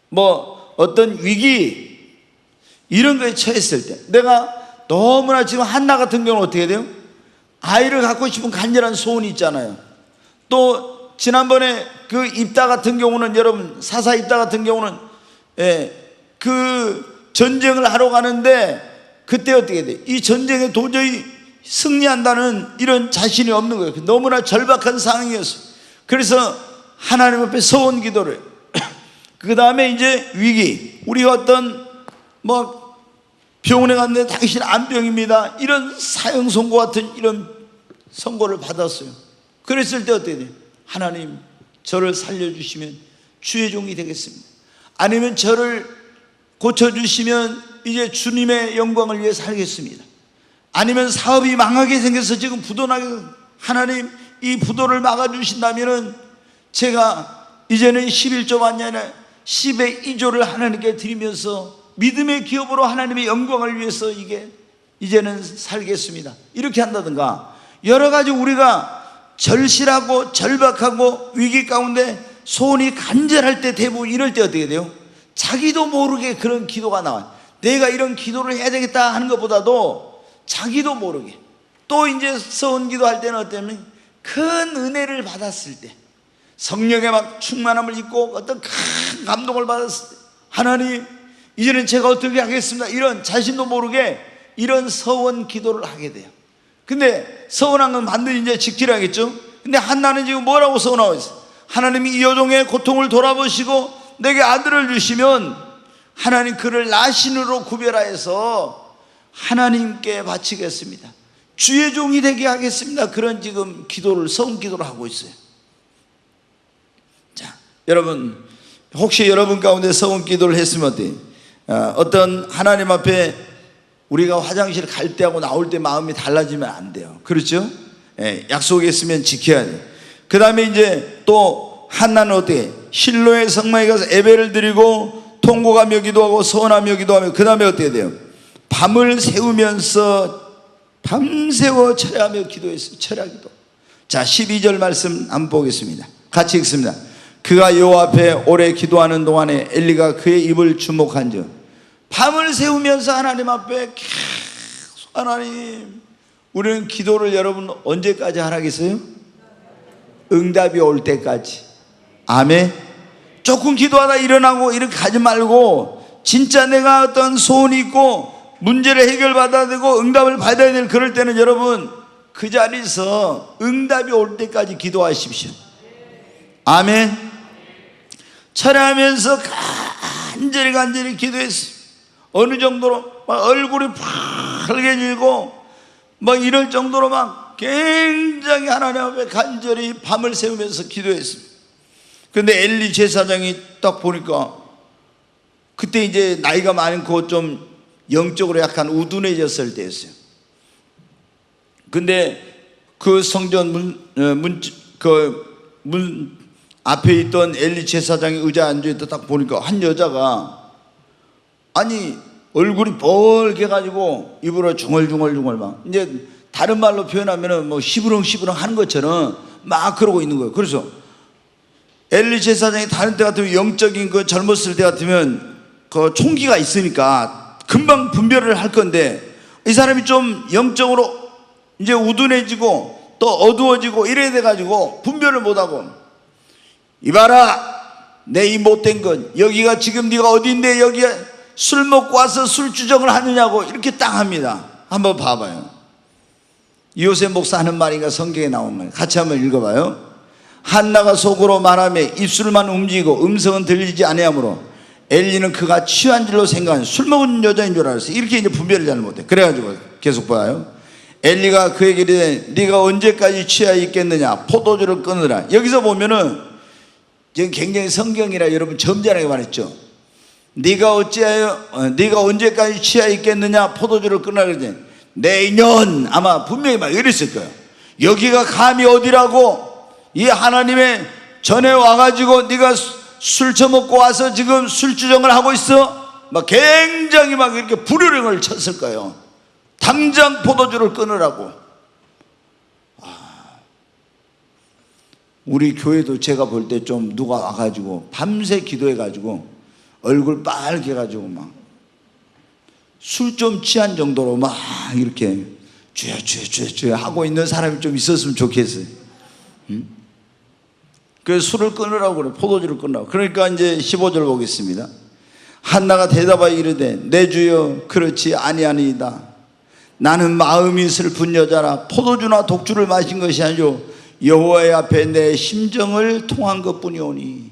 뭐 어떤 위기 이런 거에 처했을 때, 내가 너무나 지금 한나 같은 경우는 어떻게 돼요? 아이를 갖고 싶은 간절한 소원이 있잖아요. 또 지난번에 그 입다 같은 경우는 여러분 사사 입다 같은 경우는 그 전쟁을 하러 가는데 그때 어떻게 돼? 이 전쟁에 도저히 승리한다는 이런 자신이 없는 거예요. 너무나 절박한 상황이었어요. 그래서 하나님 앞에 서원 기도를 그 다음에 이제 위기, 우리가 어떤 병원에 갔는데 당신 암병입니다, 이런 사형 선고 같은 이런 선고를 받았어요. 그랬을 때 어떻게 돼요? 하나님 저를 살려주시면 주의 종이 되겠습니다. 아니면 저를 고쳐주시면 이제 주님의 영광을 위해 살겠습니다. 아니면 사업이 망하게 생겨서 지금 부도나게, 하나님 이 부도를 막아주신다면 제가 이제는 11조가 아니라 10의 2조를 하나님께 드리면서 믿음의 기업으로 하나님의 영광을 위해서 이제는 살겠습니다, 이렇게 한다든가, 여러 가지 우리가 절실하고 절박하고 위기 가운데 소원이 간절할 때 대부분 이럴 때 어떻게 돼요? 자기도 모르게 그런 기도가 나와요. 내가 이런 기도를 해야 되겠다 하는 것보다도 자기도 모르게 또 이제 서원 기도할 때는 어때면 큰 은혜를 받았을 때, 성령의 막 충만함을 입고 어떤 큰 감동을 받았을 때, 하나님 이제는 제가 어떻게 하겠습니다, 이런 자신도 모르게 이런 서원 기도를 하게 돼요. 근데 서원한 건 반드시 이제 지키라겠죠. 근데 한나는 지금 뭐라고 서원하고 있어요? 하나님이 이 여종의 고통을 돌아보시고 내게 아들을 주시면 하나님 그를 나신으로 구별하여서 하나님께 바치겠습니다, 주의 종이 되게 하겠습니다, 그런 지금 기도를, 서원 기도를 하고 있어요. 자, 여러분 혹시 여러분 가운데 서원 기도를 했으면 어때요? 어떤 하나님 앞에 우리가 화장실 갈 때하고 나올 때 마음이 달라지면 안 돼요. 그렇죠? 약속했으면 지켜야 돼요. 그 다음에 이제 또 한나는 어떻게? 실로의 성막에 가서 예배를 드리고 통곡하며 기도하고 서원하며 기도하며, 그 다음에 어떻게 돼요? 밤을 새우면서 밤새워 철야하며 기도했어요. 철야기도. 자, 12절 말씀 한번 보겠습니다. 같이 읽습니다. 그가 여호와 앞에 오래 기도하는 동안에 엘리가 그의 입을 주목한즉, 밤을 새우면서 하나님 앞에 계속, 하나님, 우리는 기도를 여러분 언제까지 하라겠어요? 응답이 올 때까지. 아멘. 조금 기도하다 일어나고 이렇게 가지 말고, 진짜 내가 어떤 소원이 있고 문제를 해결받아야 되고 응답을 받아야 될 그럴 때는 여러분 그 자리에서 응답이 올 때까지 기도하십시오. 아멘. 철회하면서 간절히 기도했어요. 어느 정도로 막 얼굴이 빨개지고 막 이럴 정도로 막 굉장히 하나님 앞에 간절히 밤을 새우면서 기도했습니다. 그런데 엘리 제사장이 딱 보니까 그때 이제 나이가 많고 좀 영적으로 약간 우둔해졌을 때였어요. 근데 그 성전 문 앞에 있던 엘리 제사장이 의자에 앉아있다 딱 보니까 한 여자가, 아니 얼굴이 뻘게 가지고 입으로 중얼중얼 막, 이제 다른 말로 표현하면은 뭐 시부렁시부렁 하는 것처럼 막 그러고 있는 거예요. 그래서 엘리 제사장이 다른 때 같으면 영적인 그 젊었을 때 같으면 그 총기가 있으니까 금방 분별을 할 건데, 이 사람이 좀 영적으로 이제 우둔해지고 또 어두워지고 이래야 돼가지고 분별을 못하고, 이봐라, 내 이 못된 건, 여기가 지금 네가 어디인데 여기에 술 먹고 와서 술주정을 하느냐고 이렇게 딱 합니다. 한번 봐봐요. 요셉 목사 하는 말인가 성경에 나온 말, 같이 한번 읽어봐요. 한나가 속으로 말하며 입술만 움직이고 음성은 들리지 아니하므로 엘리는 그가 취한 줄로 생각한 술 먹은 여자인 줄 알았어요. 이렇게 이제 분별을 잘 못해. 그래가지고 계속 봐요. 엘리가 그에게 이르되 네가 언제까지 취하 있겠느냐, 포도주를 끊으라. 여기서 보면은 지금 굉장히 성경이라 여러분 점잖하게 말했죠. 네가 언제까지 취하 있겠느냐, 포도주를 끊으라 그러지. 내년, 아마 분명히 막 이랬을 거예요. 여기가 감히 어디라고, 이 하나님의 전에 와가지고 네가 술 처먹고 와서 지금 술주정을 하고 있어? 막 굉장히 막 이렇게 불효령을 쳤을 거예요. 당장 포도주를 끊으라고. 우리 교회도 제가 볼 때 좀 누가 와가지고 밤새 기도해가지고 얼굴 빨개 가지고 막 술 좀 취한 정도로 막 이렇게 주여 하고 있는 사람이 좀 있었으면 좋겠어요. 그 술을 끊으라고 그래. 포도주를 끊으라고. 그러니까 이제 15절 보겠습니다. 한나가 대답하여 이르되 내 주여 그렇지 아니하니이다. 나는 마음이 슬픈 여자라 포도주나 독주를 마신 것이 아니요 여호와의 앞에 내 심정을 통한 것뿐이오니.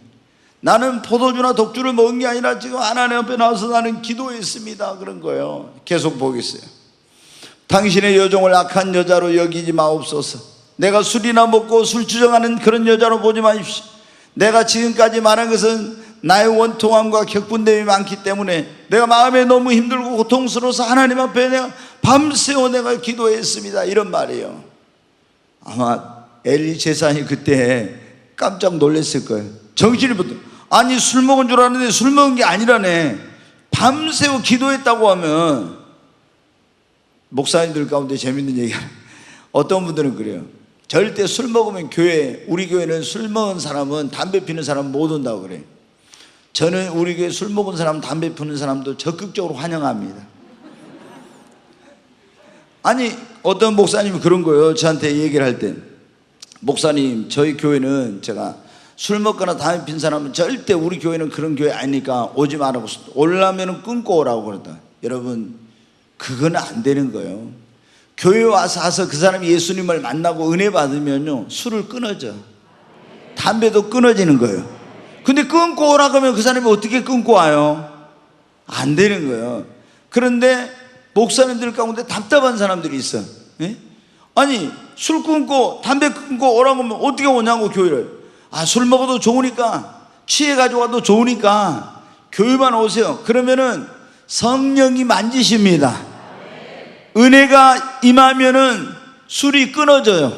나는 포도주나 독주를 먹은 게 아니라 지금 하나님 앞에 나와서 나는 기도했습니다. 그런 거예요. 계속 보겠어요. 당신의 여종을 악한 여자로 여기지 마옵소서. 내가 술이나 먹고 술 주정하는 그런 여자로 보지 마십시오. 내가 지금까지 말한 것은 나의 원통함과 격분됨이 많기 때문에 내가 마음에 너무 힘들고 고통스러워서 하나님 앞에 내가 밤새워 내가 기도했습니다. 이런 말이에요. 아마 엘리 제사장이 그때 깜짝 놀랐을 거예요. 정신이 붙어. 아니 술 먹은 줄 알았는데 술 먹은 게 아니라네. 밤새워 기도했다고 하면. 목사님들 가운데 재밌는 얘기가 어떤 분들은 그래요. 절대 술 먹으면 우리 교회는 술 먹은 사람은 담배 피는 사람 못 온다고 그래요. 저는 우리 교회 술 먹은 사람 담배 피는 사람도 적극적으로 환영합니다. 아니 어떤 목사님이 그런 거예요. 저한테 얘기를 할 때, 목사님 저희 교회는 제가 술 먹거나 담배 핀 사람은 절대 우리 교회는 그런 교회 아니니까 오지 말라고, 오려면 끊고 오라고 그러다. 여러분 그건 안 되는 거예요. 교회 와서 그 사람이 예수님을 만나고 은혜 받으면요 술을 끊어져. 담배도 끊어지는 거예요. 근데 끊고 오라고 하면 그 사람이 어떻게 끊고 와요? 안 되는 거예요. 그런데 목사님들 가운데 답답한 사람들이 있어. 예? 아니 술 끊고 담배 끊고 오라고 하면 어떻게 오냐고 교회를. 술 먹어도 좋으니까, 취해가지고 와도 좋으니까 교회만 오세요. 그러면은 성령이 만지십니다. 은혜가 임하면은 술이 끊어져요.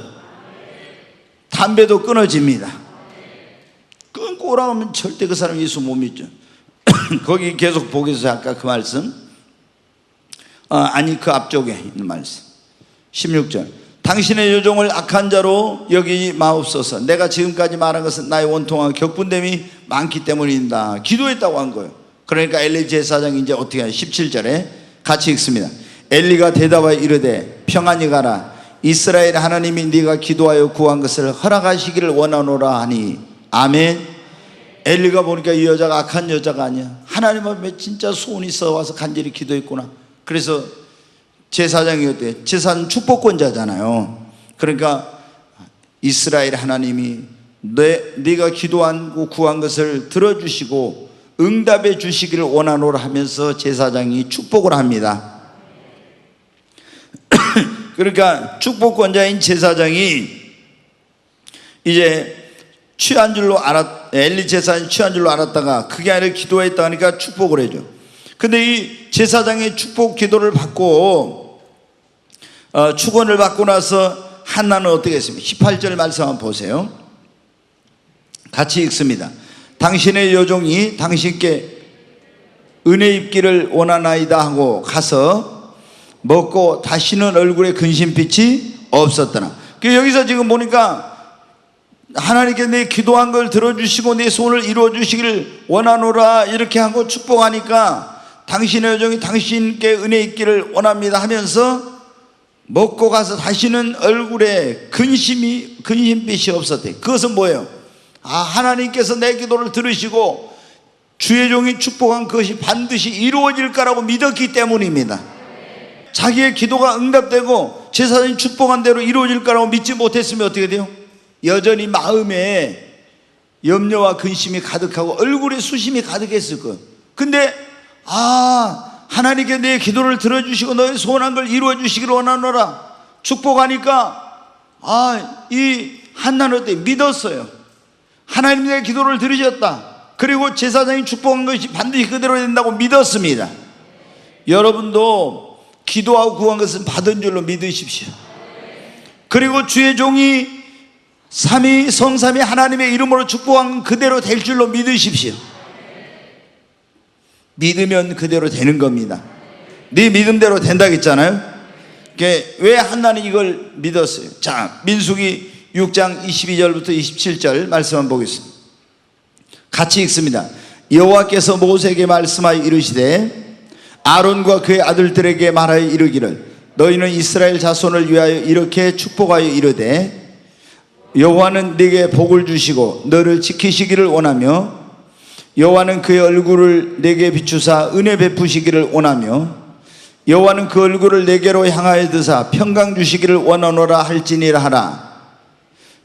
담배도 끊어집니다. 끊고 오라고 하면 절대 그 사람 예수 못 믿죠. 거기 계속 보겠어요. 아까 그 말씀. 아니 그 앞쪽에 있는 말씀 16절. 당신의 여종을 악한 자로 여기지 마옵소서. 내가 지금까지 말한 것은 나의 원통한 격분됨이 많기 때문이다. 기도했다고 한 거예요. 그러니까 엘리 제사장이 이제 어떻게 해요? 17절에 같이 읽습니다. 엘리가 대답하여 이르되 평안히 가라. 이스라엘 하나님이 네가 기도하여 구한 것을 허락하시기를 원하노라 하니. 아멘. 엘리가 보니까 이 여자가 악한 여자가 아니야. 하나님 앞에 진짜 소원이 있어 와서 간절히 기도했구나. 그래서 제사장이 어때? 제사는 축복권자잖아요. 그러니까 이스라엘 하나님이 네가 기도하고 구한 것을 들어주시고 응답해 주시기를 원하노라 하면서 제사장이 축복을 합니다. 그러니까 축복권자인 제사장이 이제 취한 줄로 엘리 제사장이 취한 줄로 알았다가 그게 아니라 기도했다 하니까 축복을 해줘. 근데 이 제사장이 축복 기도를 받고 축원을 받고 나서 한나는 어떻게 했습니까? 18절 말씀 한번 보세요. 같이 읽습니다. 당신의 여종이 당신께 은혜 입기를 원하나이다 하고 가서 먹고 다시는 얼굴에 근심빛이 없었더라. 여기서 지금 보니까 하나님께 내 기도한 걸 들어주시고 내 소원을 이루어 주시기를 원하노라 이렇게 하고 축복하니까 당신의 여종이 당신께 은혜 있기를 원합니다 하면서 먹고 가서 다시는 얼굴에 근심빛이 없었대. 그것은 뭐예요? 하나님께서 내 기도를 들으시고 주의 종이 축복한 그것이 반드시 이루어질 거라고 믿었기 때문입니다. 자기의 기도가 응답되고 제사장이 축복한 대로 이루어질 거라고 믿지 못했으면 어떻게 돼요? 여전히 마음에 염려와 근심이 가득하고 얼굴에 수심이 가득했을 거예요. 근데 하나님께 내 기도를 들어주시고 너의 소원한 걸 이루어 주시기를 원하노라 축복하니까 이 한나는 어때? 믿었어요. 하나님 내 기도를 들으셨다. 그리고 제사장이 축복한 것이 반드시 그대로 된다고 믿었습니다. 여러분도 기도하고 구한 것은 받은 줄로 믿으십시오. 그리고 주의 종이 성삼위 하나님의 이름으로 축복한 그대로 될 줄로 믿으십시오. 믿으면 그대로 되는 겁니다. 네 믿음대로 된다고 했잖아요. 왜 한나는 이걸 믿었어요? 자, 민수기 6장 22절부터 27절 말씀 한번 보겠습니다. 같이 읽습니다. 여호와께서 모세에게 말씀하여 이르시되 아론과 그의 아들들에게 말하여 이르기를 너희는 이스라엘 자손을 위하여 이렇게 축복하여 이르되 여호와는 네게 복을 주시고 너를 지키시기를 원하며 여호와는 그의 얼굴을 네게 비추사 은혜 베푸시기를 원하며 여호와는 그 얼굴을 네게로 향하여 드사 평강 주시기를 원하노라 할지니라 하라.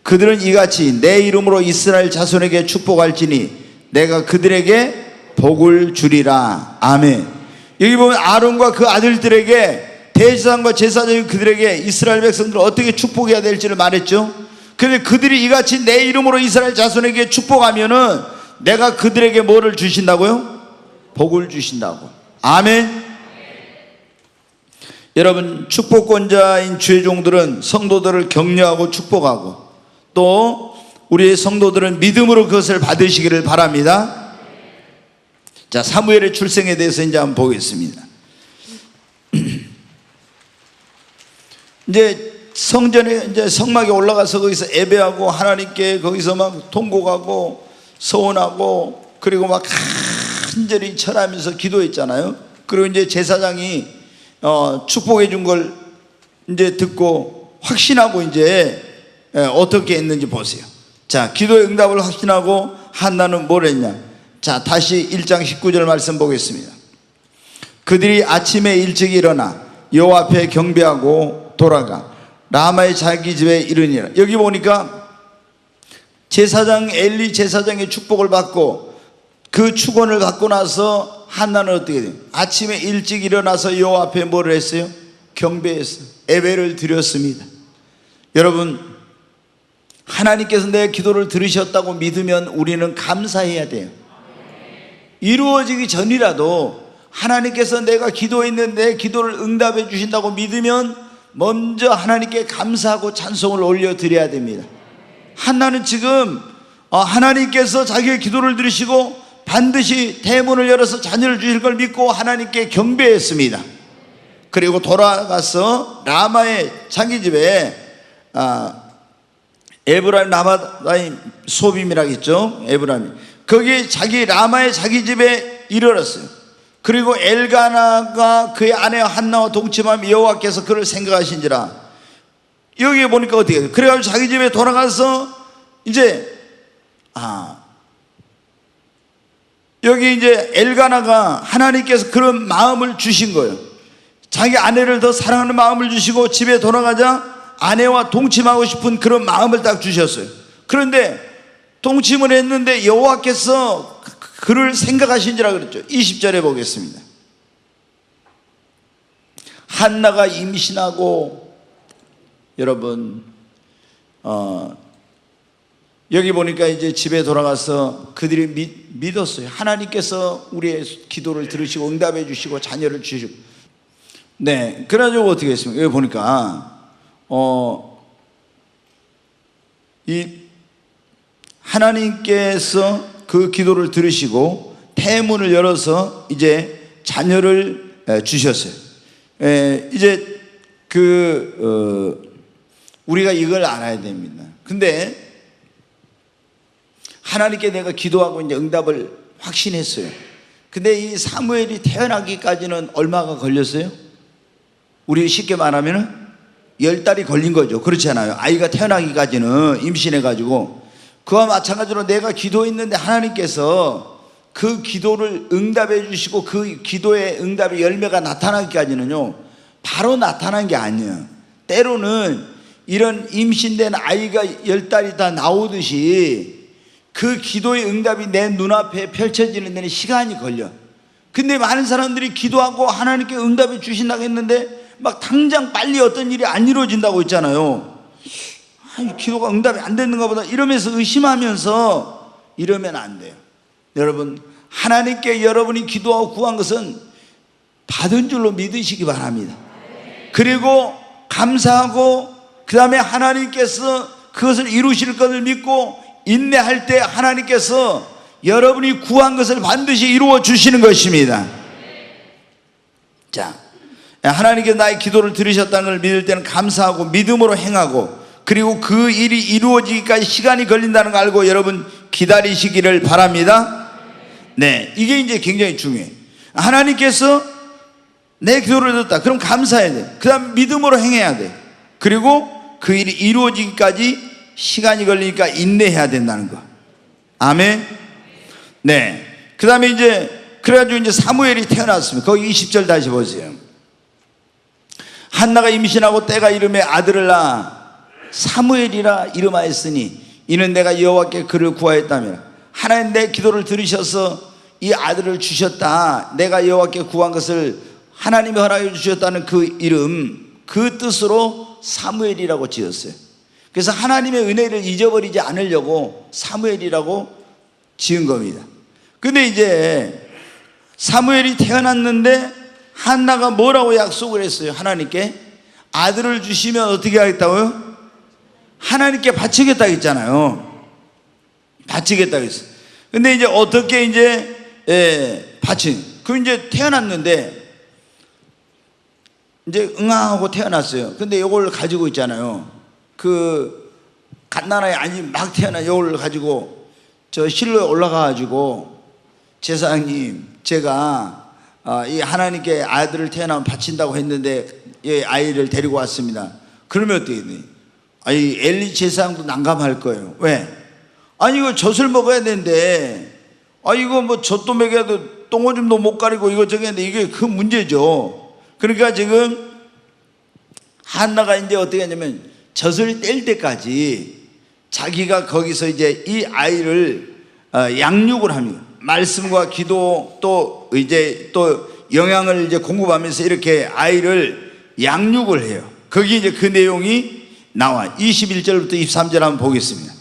그들은 이같이 내 이름으로 이스라엘 자손에게 축복할지니 내가 그들에게 복을 주리라. 아멘. 여기 보면 아론과 그 아들들에게 대제사장과 제사장이 그들에게 이스라엘 백성들을 어떻게 축복해야 될지를 말했죠. 그런데 그들이 이같이 내 이름으로 이스라엘 자손에게 축복하면은 내가 그들에게 뭐를 주신다고요? 복을 주신다고. 아멘. 여러분, 축복권자인 주의 종들은 성도들을 격려하고 축복하고 또 우리의 성도들은 믿음으로 그것을 받으시기를 바랍니다. 자, 사무엘의 출생에 대해서 이제 한번 보겠습니다. 이제 성전에 이제 성막에 올라가서 거기서 예배하고 하나님께 거기서 막 통곡하고 서원하고 그리고 막 간절히 절하면서 기도했잖아요. 그리고 이제 제사장이 축복해 준 걸 이제 듣고 확신하고 이제 어떻게 했는지 보세요. 자, 기도의 응답을 확신하고 한나는 뭘 했냐? 자, 다시 1장 19절 말씀 보겠습니다. 그들이 아침에 일찍 일어나 여호와 앞에 경배하고 돌아가 라마의 자기 집에 이르니라. 여기 보니까 제사장 엘리 제사장의 축복을 받고 그 축원을 받고 나서 한나는 어떻게 돼요? 아침에 일찍 일어나서 여호와 앞에 뭐를 했어요? 경배했어요. 예배를 드렸습니다. 여러분, 하나님께서 내 기도를 들으셨다고 믿으면 우리는 감사해야 돼요. 이루어지기 전이라도 하나님께서 내가 기도했는데 내 기도를 응답해 주신다고 믿으면 먼저 하나님께 감사하고 찬송을 올려드려야 됩니다. 한나는 지금 하나님께서 자기의 기도를 들으시고 반드시 대문을 열어서 자녀를 주실 걸 믿고 하나님께 경배했습니다. 그리고 돌아가서 라마의 자기 집에 에브라임 라마다임 소빔이라고 했죠. 에브라임 거기 자기 라마의 자기 집에 이르렀어요. 그리고 엘가나가 그의 아내 한나와 동침하며 여호와께서 그를 생각하신지라. 여기에 보니까 어떻게 해요? 그래가지고 자기 집에 돌아가서 이제 여기 이제 엘가나가 하나님께서 그런 마음을 주신 거예요. 자기 아내를 더 사랑하는 마음을 주시고 집에 돌아가자 아내와 동침하고 싶은 그런 마음을 딱 주셨어요. 그런데 동침을 했는데 여호와께서 그를 생각하신지라 그랬죠. 20절에 보겠습니다. 한나가 임신하고 여러분 여기 보니까 이제 집에 돌아가서 그들이 믿었어요. 하나님께서 우리의 기도를 들으시고 응답해 주시고 자녀를 주시고. 네, 그래가지고 어떻게 했습니까? 여기 보니까 이 하나님께서 그 기도를 들으시고 태문을 열어서 이제 자녀를 주셨어요. 이제 우리가 이걸 알아야 됩니다. 근데 하나님께 내가 기도하고 이제 응답을 확신했어요. 근데 이 사무엘이 태어나기까지는 얼마가 걸렸어요? 우리 쉽게 말하면은 10달이 걸린 거죠. 그렇지 않아요? 아이가 태어나기까지는 임신해가지고. 그와 마찬가지로 내가 기도했는데 하나님께서 그 기도를 응답해 주시고 그 기도의 응답의 열매가 나타나기까지는요, 바로 나타난 게 아니에요. 때로는 이런 임신된 아이가 10달이 다 나오듯이 그 기도의 응답이 내 눈앞에 펼쳐지는 데는 시간이 걸려. 근데 많은 사람들이 기도하고 하나님께 응답해 주신다고 했는데 막 당장 빨리 어떤 일이 안 이루어진다고 했잖아요. 기도가 응답이 안 되는가 보다 이러면서 의심하면서 이러면 안 돼요. 여러분, 하나님께 여러분이 기도하고 구한 것은 받은 줄로 믿으시기 바랍니다. 그리고 감사하고 그 다음에 하나님께서 그것을 이루실 것을 믿고 인내할 때 하나님께서 여러분이 구한 것을 반드시 이루어 주시는 것입니다. 자, 하나님께서 나의 기도를 들으셨다는 걸 믿을 때는 감사하고 믿음으로 행하고 그리고 그 일이 이루어지기까지 시간이 걸린다는 걸 알고 여러분 기다리시기를 바랍니다. 네, 이게 이제 굉장히 중요해요. 하나님께서 내 기도를 듣다. 그럼 감사해야 돼. 그 다음 믿음으로 행해야 돼. 그리고 그 일이 이루어지기까지 시간이 걸리니까 인내해야 된다는 거. 아멘. 네. 그 다음에 이제 그래가지고 이제 사무엘이 태어났습니다. 거기 20절 다시 보세요. 한나가 임신하고 때가 이름에 아들을 낳아 사무엘이라 이름하였으니 이는 내가 여호와께 그를 구하였다며 하나님 내 기도를 들으셔서 이 아들을 주셨다. 내가 여호와께 구한 것을 하나님이 허락해 주셨다는 그 이름, 그 뜻으로 사무엘이라고 지었어요. 그래서 하나님의 은혜를 잊어버리지 않으려고 사무엘이라고 지은 겁니다. 근데 이제 사무엘이 태어났는데 한나가 뭐라고 약속을 했어요? 하나님께 아들을 주시면 어떻게 하겠다고요? 하나님께 바치겠다 했잖아요. 바치겠다 했어요. 근데 이제 어떻게 이제 바친? 그 이제 태어났는데 이제 응아하고 태어났어요. 근데 이걸 가지고 있잖아요. 그 갓난아이 아니 막 태어난 이걸 가지고 저 실로에 올라가가지고 제사장님 제가 이 하나님께 아들을 태어나면 바친다고 했는데 이 아이를 데리고 왔습니다. 그러면 어떻게 돼? 아니 엘리 제사장도 난감할 거예요. 왜? 아니 이거 젖을 먹어야 되는데 이거 뭐 젖도 먹여야 돼 똥오줌도 못 가리고 이거 저거 했는데 이게 그 문제죠. 그러니까 지금 한나가 이제 어떻게 하냐면 젖을 뗄 때까지 자기가 거기서 이제 이 아이를 양육을 합니다. 말씀과 기도 또 이제 또 영양을 이제 공급하면서 이렇게 아이를 양육을 해요. 거기 이제 그 내용이 나와. 21절부터 23절 한번 보겠습니다.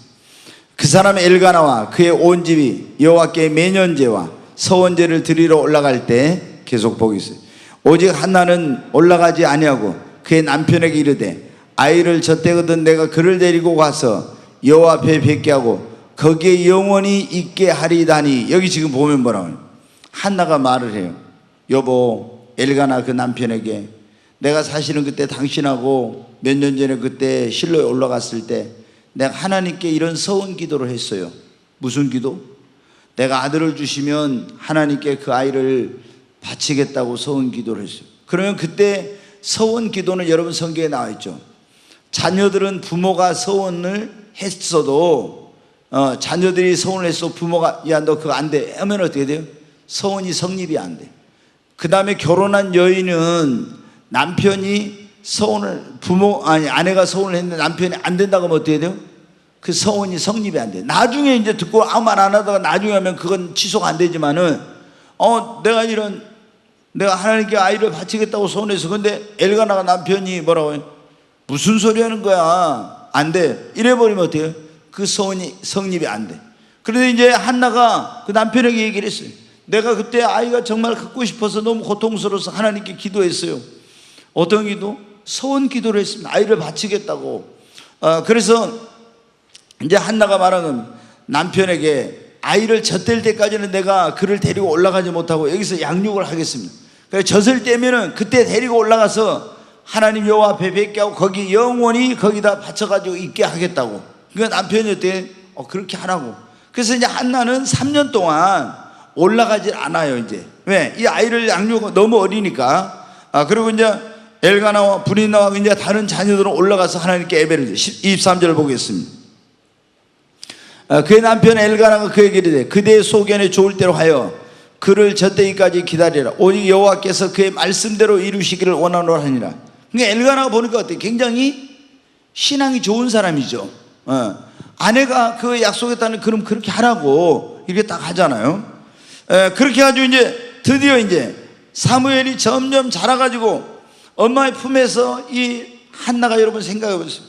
그 사람 엘가나와 그의 온 집이 여호와께 매년제와 서원제를 드리러 올라갈 때 계속 보겠어요. 오직 한나는 올라가지 아니하고 그의 남편에게 이르되 아이를 젖대거든 내가 그를 데리고 가서 여호와 앞에 뵙게 하고 거기에 영원히 있게 하리다니. 여기 지금 보면 뭐라고요? 한나가 말을 해요. 여보 엘가나 그 남편에게 내가 사실은 그때 당신하고 몇 년 전에 그때 실로에 올라갔을 때 내가 하나님께 이런 서원 기도를 했어요. 무슨 기도? 내가 아들을 주시면 하나님께 그 아이를 바치겠다고 서원 기도를 했어요. 그러면 그때 서원 기도는 여러분 성경에 나와 있죠. 자녀들은 부모가 서원을 했어도 자녀들이 서원을 했어 부모가 야 너 그거 안 돼 하면 어떻게 돼요? 서원이 성립이 안 돼. 그 다음에 결혼한 여인은 남편이 서원을 아내가 서원을 했는데 남편이 안 된다고 하면 어떻게 돼요? 그 서원이 성립이 안 돼. 나중에 이제 듣고 아무 말 안 하다가 나중에 하면 그건 취소가 안 되지만은 내가 하나님께 아이를 바치겠다고 서원해서 근데 엘가나가 남편이 뭐라고 해요? 무슨 소리 하는 거야? 안 돼. 이래버리면 어떻게 해요? 그 서원이 성립이 안 돼. 그런데 이제 한나가 그 남편에게 얘기를 했어요. 내가 그때 아이가 정말 갖고 싶어서 너무 고통스러워서 하나님께 기도했어요. 어떤 기도? 서원 기도를 했습니다. 아이를 바치겠다고. 그래서 이제 한나가 말하는 남편에게 아이를 젖댈 때까지는 내가 그를 데리고 올라가지 못하고 여기서 양육을 하겠습니다. 그래서 젖을 떼면은 그때 데리고 올라가서 하나님 여호와 앞에 뵙게 하고 거기 영원히 거기다 바쳐가지고 있게 하겠다고. 그러니까 남편이 어때? 그렇게 하라고. 그래서 이제 한나는 3년 동안 올라가질 않아요. 이제 왜? 이 아이를 양육 너무 어리니까. 그리고 이제 엘가나와 브리나와 이제 다른 자녀들은 올라가서 하나님께 예배를 드려요. 23절을 보겠습니다. 그의 남편 엘가나가 그에게 이르되 그대의 소견에 좋을 대로 하여 그를 젖대기까지 기다리라. 오직 여호와께서 그의 말씀대로 이루시기를 원하노라 하니라. 그러니까 엘가나가 보니까 어때? 굉장히 신앙이 좋은 사람이죠. 아내가 그 약속했다는 그럼 그렇게 하라고 이렇게 딱 하잖아요. 그렇게 해가지고 이제 드디어 이제 사무엘이 점점 자라가지고 엄마의 품에서 이 한나가 여러분 생각해 보세요.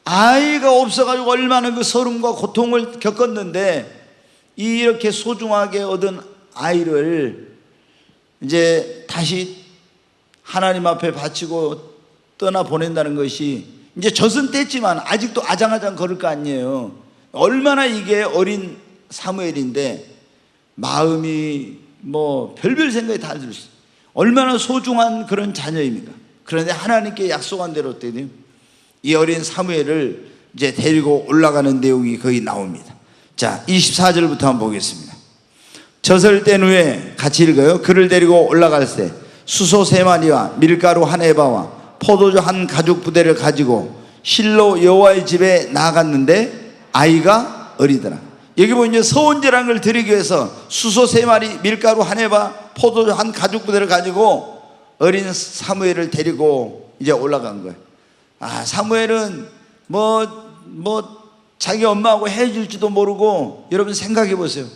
아이가 없어가지고 얼마나 그 서름과 고통을 겪었는데 이렇게 소중하게 얻은 아이를 이제 다시 하나님 앞에 바치고 떠나 보낸다는 것이 이제 젖은 뗐지만 아직도 아장아장 걸을 거 아니에요. 얼마나 이게 어린 사무엘인데 마음이 뭐 별별 생각이 다 들었어요. 얼마나 소중한 그런 자녀입니까? 그런데 하나님께 약속한 대로 어때요? 이 어린 사무엘을 이제 데리고 올라가는 내용이 거기 나옵니다. 자, 24절부터 한번 보겠습니다. 젖을 뗀 후에 같이 읽어요. 그를 데리고 올라갈 때 수소 3마리와 밀가루 1에바와 포도주 1 가죽 부대를 가지고 실로 여호와의 집에 나아갔는데 아이가 어리더라. 여기 보면 이제 서원제라는 걸 드리기 위해서 수소 3마리, 밀가루 한 해바, 포도주 한 가죽 부대를 가지고 어린 사무엘을 데리고 이제 올라간 거예요. 사무엘은 자기 엄마하고 헤어질지도 모르고, 여러분 생각해 보세요.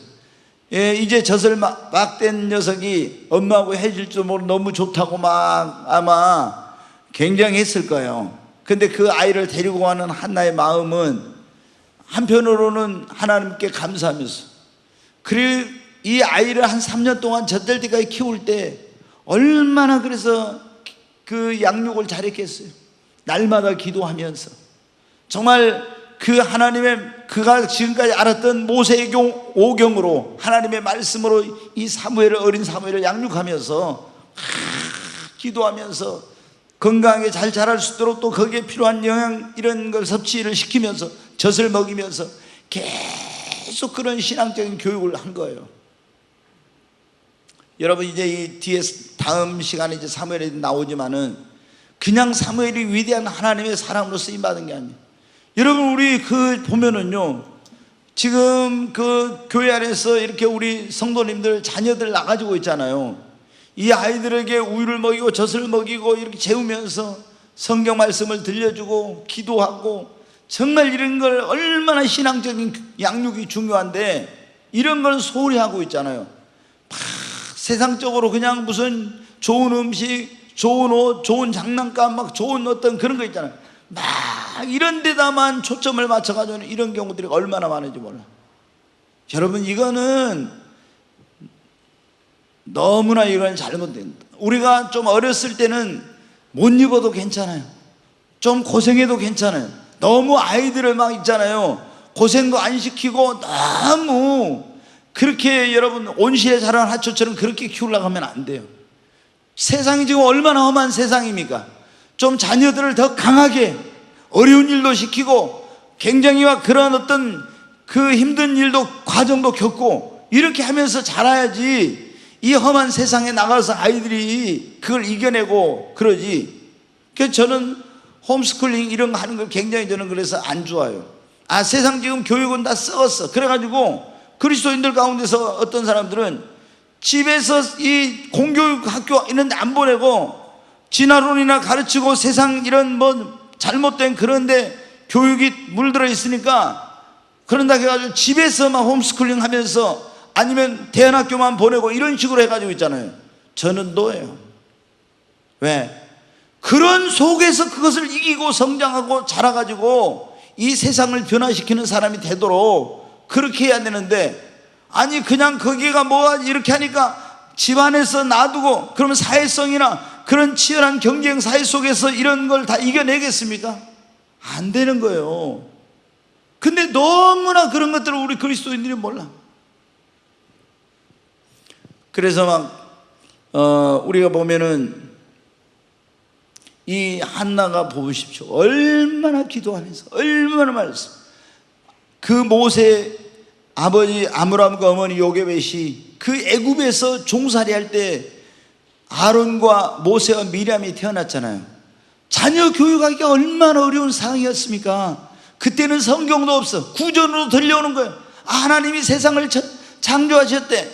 이제 젖을 막 뗀 녀석이 엄마하고 헤어질지도 모르고 너무 좋다고 막 아마 굉장했을 거예요. 근데 그 아이를 데리고 가는 한나의 마음은 한편으로는 하나님께 감사하면서, 그리고 이 아이를 한 3년 동안 젖될 때까지 키울 때 얼마나 그래서 그 양육을 잘했겠어요. 날마다 기도하면서 정말 그 하나님의, 그가 지금까지 알았던 모세의 오경으로 하나님의 말씀으로 이 사무엘을, 어린 사무엘을 양육하면서 기도하면서 건강하게 잘 자랄 수 있도록, 또 거기에 필요한 영양 이런 걸 섭취를 시키면서 젖을 먹이면서 계속 그런 신앙적인 교육을 한 거예요. 여러분 이제 이 뒤에 다음 시간에 이제 사무엘이 나오지만은 그냥 사무엘이 위대한 하나님의 사람으로 쓰임 받은 게 아니에요. 여러분 우리 그 보면은요, 지금 그 교회 안에서 이렇게 우리 성도님들 자녀들 나가지고 있잖아요. 이 아이들에게 우유를 먹이고 젖을 먹이고 이렇게 재우면서 성경 말씀을 들려주고 기도하고, 정말 이런 걸 얼마나 신앙적인 양육이 중요한데 이런 걸 소홀히 하고 있잖아요. 막 세상적으로 그냥 무슨 좋은 음식, 좋은 옷, 좋은 장난감, 막 좋은 어떤 그런 거 있잖아요. 막 이런 데다만 초점을 맞춰가지고 이런 경우들이 얼마나 많은지 몰라. 여러분 이거는 너무나 이건 잘못된다. 우리가 좀 어렸을 때는 못 입어도 괜찮아요. 좀 고생해도 괜찮아요. 너무 아이들을 막 있잖아요, 고생도 안 시키고 너무 그렇게, 여러분 온실에 자란 하초처럼 그렇게 키우려고 하면 안 돼요. 세상이 지금 얼마나 험한 세상입니까? 좀 자녀들을 더 강하게 어려운 일도 시키고 굉장히 막 그런 어떤 그 힘든 일도 과정도 겪고 이렇게 하면서 자라야지 이 험한 세상에 나가서 아이들이 그걸 이겨내고 그러지. 그래서 저는 홈스쿨링 이런 거 하는 걸 굉장히 저는 그래서 안 좋아요. 세상 지금 교육은 다 썩었어. 그래가지고 그리스도인들 가운데서 어떤 사람들은 집에서 이 공교육 학교 이런 데 안 보내고 진화론이나 가르치고 세상 이런 잘못된 그런데 교육이 물들어 있으니까, 그런다 해가지고 집에서만 홈스쿨링 하면서 아니면 대안학교만 보내고 이런 식으로 해가지고 있잖아요. 저는 노예요. 왜? 그런 속에서 그것을 이기고 성장하고 자라가지고 이 세상을 변화시키는 사람이 되도록 그렇게 해야 되는데, 아니 그냥 거기가 이렇게 하니까 집안에서 놔두고 그러면 사회성이나 그런 치열한 경쟁 사회 속에서 이런 걸 다 이겨내겠습니까? 안 되는 거예요. 근데 너무나 그런 것들을 우리 그리스도인들이 몰라. 그래서 우리가 보면은 이 한나가 보십시오. 얼마나 기도하면서 얼마나 말씀. 그 모세 아버지 아므람과 어머니 요게벳이 그 애굽에서 종살이 할 때 아론과 모세와 미리암이 태어났잖아요. 자녀 교육하기가 얼마나 어려운 상황이었습니까? 그때는 성경도 없어. 구전으로 들려오는 거예요. 하나님이 세상을 창조하셨대.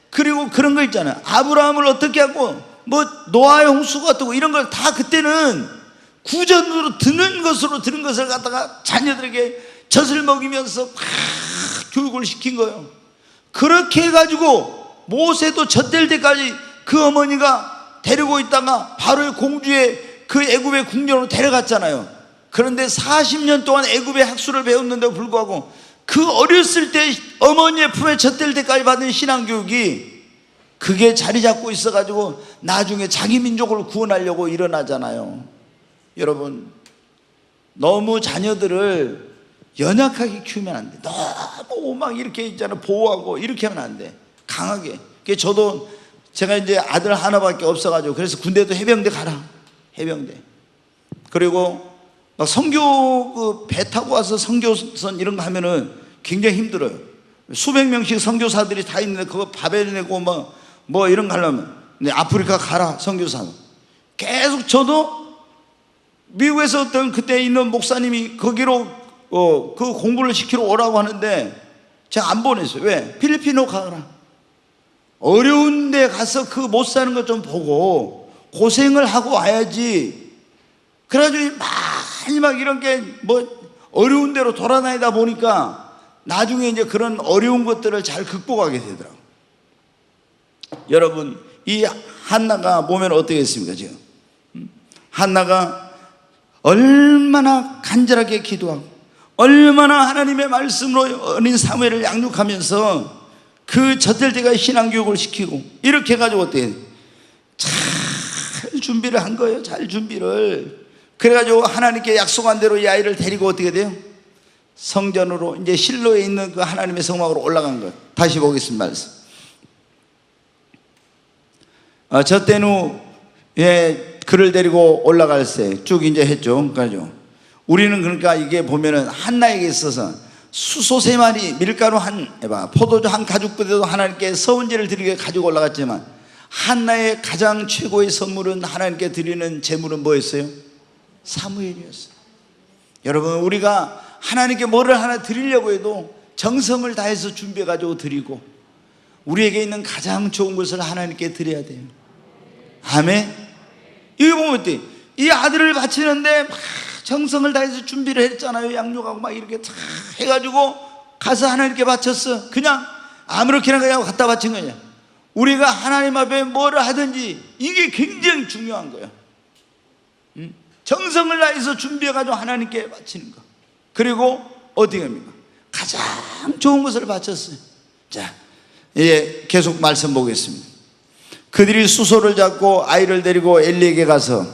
그리고 그런 거 있잖아요. 아브라함을 어떻게 하고 노아의 홍수가 어떻고 이런 걸 다 그때는 구전으로 들은 것을 갖다가 자녀들에게 젖을 먹이면서 막 교육을 시킨 거예요. 그렇게 해가지고 모세도 젖될 때까지 그 어머니가 데리고 있다가 바로의 공주의 그 애굽의 궁전으로 데려갔잖아요. 그런데 40년 동안 애굽의 학술을 배웠는데도 불구하고 그 어렸을 때 어머니의 품에 젖될 때까지 받은 신앙교육이 그게 자리 잡고 있어가지고 나중에 자기 민족을 구원하려고 일어나잖아요. 여러분 너무 자녀들을 연약하게 키우면 안 돼. 너무 막 이렇게 있잖아 보호하고 이렇게 하면 안 돼. 강하게. 저도 제가 이제 아들 하나밖에 없어가지고 그래서 군대도 해병대 가라. 해병대. 그리고 막 선교 배 타고 와서 선교선 이런 거 하면은 굉장히 힘들어요. 수백 명씩 선교사들이 다 있는데 그거 밥에 내고 뭐 이런 거 하려면. 근데 아프리카 가라 선교사는. 계속 저도 미국에서 어떤 그때 있는 목사님이 거기로 그 공부를 시키러 오라고 하는데 제가 안 보냈어요. 왜? 필리핀으로 가라. 어려운 데 가서 그 못 사는 것 좀 보고 고생을 하고 와야지. 그래가지고 많이 막 이런 게 뭐 어려운 데로 돌아다니다 보니까 나중에 이제 그런 어려운 것들을 잘 극복하게 되더라고요. 여러분, 이 한나가 보면 어떻겠습니까? 지금 한나가 얼마나 간절하게 기도하고 얼마나 하나님의 말씀으로 어린 사무엘을 양육하면서 그 젖될 때가 신앙교육을 시키고 이렇게 해가지고 어떻게 잘 준비를 한 거예요. 잘 준비를. 그래가지고 하나님께 약속한 대로 이 아이를 데리고 어떻게 돼요? 성전으로 이제 실로에 있는 그 하나님의 성막으로 올라간 것. 다시 보겠습니다. 말씀. 저때누에 그를 데리고 올라갈세 쭉 이제 했죠. 그러니까 우리는 그러니까 이게 보면은 한나에게 있어서 수소 3마리, 밀가루 포도주 한 가죽부대도 하나님께 서은제를 드리게 가지고 올라갔지만 한나의 가장 최고의 선물은 하나님께 드리는 제물은 뭐였어요? 사무엘이었어요. 여러분, 우리가 하나님께 뭐를 하나 드리려고 해도 정성을 다해서 준비해 가지고 드리고 우리에게 있는 가장 좋은 것을 하나님께 드려야 돼요. 아멘. 이거 보면 어때? 이 아들을 바치는데 막 정성을 다해서 준비를 했잖아요. 양육하고 막 이렇게 다 해가지고 가서 하나님께 바쳤어. 그냥 아무렇게나 그냥 갖다 바친 거냐. 우리가 하나님 앞에 뭐를 하든지 이게 굉장히 중요한 거예요. 정성을 다해서 준비해가지고 하나님께 바치는 거. 그리고 어떻게 합니까? 가장 좋은 것을 바쳤어요. 자, 이제 계속 말씀 보겠습니다. 그들이 수소를 잡고 아이를 데리고 엘리에게 가서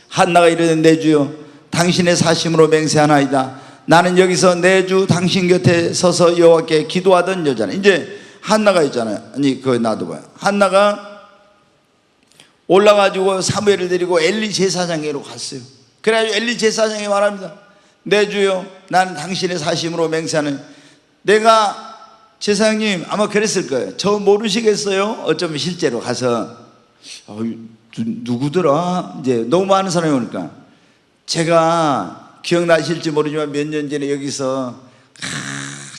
한나가 이르되 내 주여 당신의 사심으로 맹세하나이다. 나는 여기서 내 주 당신 곁에 서서 여호와께 기도하던 여자는. 이제 한나가 있잖아요. 아니 그거 놔둬봐요. 한나가 올라가지고 사무엘을 데리고 엘리 제사장에로 갔어요. 그래가지고 엘리 제사장이 말합니다. 내 주여 나는 당신의 사심으로 맹세하는. 내가 제사장님 아마 그랬을 거예요. 저 모르시겠어요? 어쩌면 실제로 가서 누구더라? 이제 너무 많은 사람이 오니까 제가 기억나실지 모르지만 몇 년 전에 여기서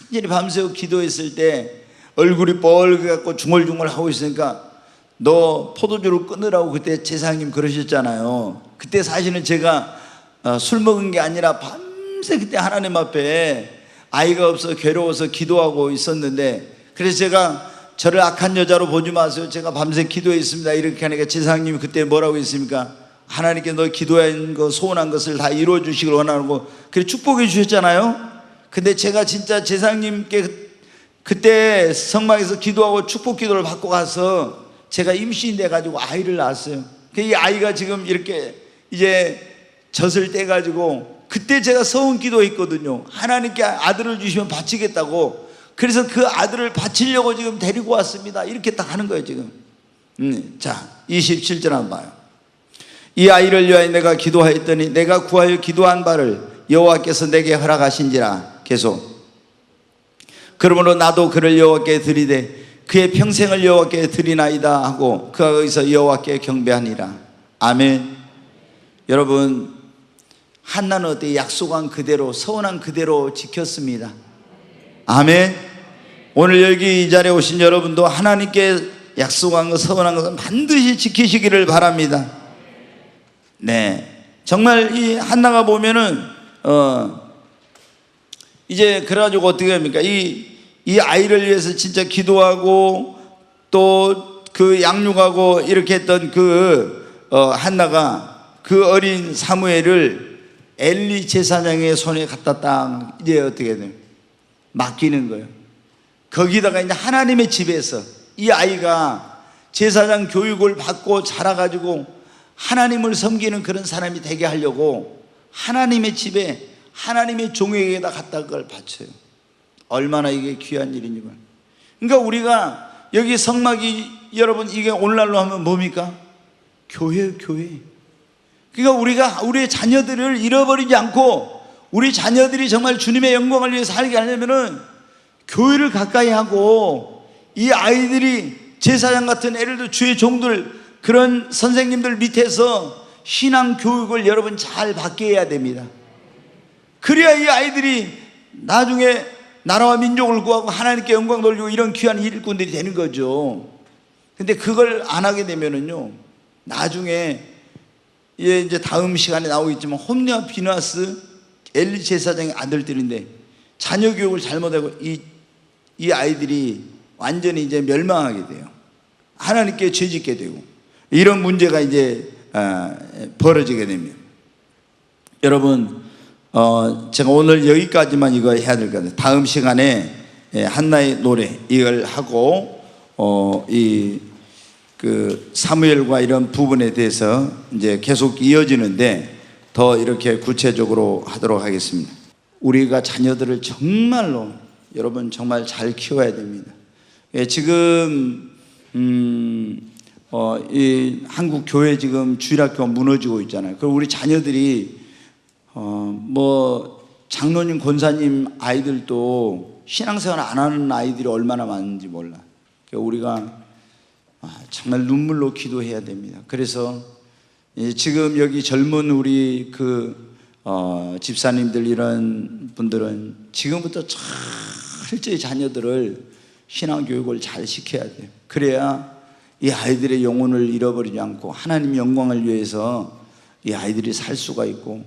간절히 밤새워 기도했을 때 얼굴이 뻘겋고 중얼중얼 하고 있으니까 너 포도주를 끊으라고 그때 제사장님 그러셨잖아요. 그때 사실은 제가 술 먹은 게 아니라 밤새 그때 하나님 앞에 아이가 없어 괴로워서 기도하고 있었는데 그래서 제가 저를 악한 여자로 보지 마세요. 제가 밤새 기도했습니다. 이렇게 하니까 제사장님이 그때 뭐라고 했습니까? 하나님께 너 기도한 거 소원한 것을 다 이루어 주시길 원하고 그래 축복해 주셨잖아요. 근데 제가 진짜 제사장님께 그때 성막에서 기도하고 축복 기도를 받고 가서 제가 임신이 돼가지고 아이를 낳았어요. 이 아이가 지금 이렇게 이제 젖을 떼가지고 그때 제가 서원 기도했거든요. 하나님께 아들을 주시면 바치겠다고. 그래서 그 아들을 바치려고 지금 데리고 왔습니다. 이렇게 딱 하는 거예요 지금. 자 27절 한번 봐요. 이 아이를 위하여 내가 기도하였더니 내가 구하여 기도한 바를 여호와께서 내게 허락하신지라. 계속. 그러므로 나도 그를 여호와께 드리되 그의 평생을 여호와께 드리나이다 하고 그가 거기서 여호와께 경배하니라. 아멘. 여러분, 한나는 어때? 약속한 그대로 서원한 그대로 지켰습니다. 아멘. 오늘 여기 이 자리에 오신 여러분도 하나님께 약속한 것 서원한 것은 반드시 지키시기를 바랍니다. 네, 정말 이 한나가 보면은 이제 그래가지고 어떻게 합니까? 이 아이를 위해서 진짜 기도하고 또 그 양육하고 이렇게 했던 한나가 그 어린 사무엘을 엘리 제사장의 손에 갖다 딱 이제 어떻게 돼요? 맡기는 거예요. 거기다가 이제 하나님의 집에서 이 아이가 제사장 교육을 받고 자라가지고 하나님을 섬기는 그런 사람이 되게 하려고 하나님의 집에 하나님의 종에게다 갖다 그걸 바쳐요. 얼마나 이게 귀한 일인지. 그러니까 우리가 여기 성막이 여러분 이게 오늘날로 하면 뭡니까? 교회예요, 교회. 그러니까 우리가 우리의 자녀들을 잃어버리지 않고 우리 자녀들이 정말 주님의 영광을 위해 살게 하려면은 교회를 가까이 하고 이 아이들이 제사장 같은 예를 들어 주의 종들 그런 선생님들 밑에서 신앙 교육을 여러분 잘 받게 해야 됩니다. 그래야 이 아이들이 나중에 나라와 민족을 구하고 하나님께 영광 돌리고 이런 귀한 일꾼들이 되는 거죠. 근데 그걸 안 하게 되면은요, 나중에 이제 다음 시간에 나오겠지만 홈리와 비누아스 엘리 제사장의 아들들인데 자녀 교육을 잘못하고 이 아이들이 완전히 이제 멸망하게 돼요. 하나님께 죄짓게 되고 이런 문제가 이제 벌어지게 됩니다. 여러분, 제가 오늘 여기까지만 이거 해야 될 것 같아요. 다음 시간에 한나의 노래 이걸 하고 그 사무엘과 이런 부분에 대해서 이제 계속 이어지는데 더 이렇게 구체적으로 하도록 하겠습니다. 우리가 자녀들을 정말로 여러분 정말 잘 키워야 됩니다. 지금 이 한국 교회 지금 주일학교가 무너지고 있잖아요. 그리고 우리 자녀들이 뭐 장로님, 권사님 아이들도 신앙생활 안 하는 아이들이 얼마나 많은지 몰라. 그러니까 우리가 정말 눈물로 기도해야 됩니다. 그래서 지금 여기 젊은 우리 집사님들 이런 분들은 지금부터 철저히 자녀들을 신앙교육을 잘 시켜야 돼요. 그래야 이 아이들의 영혼을 잃어버리지 않고 하나님 영광을 위해서 이 아이들이 살 수가 있고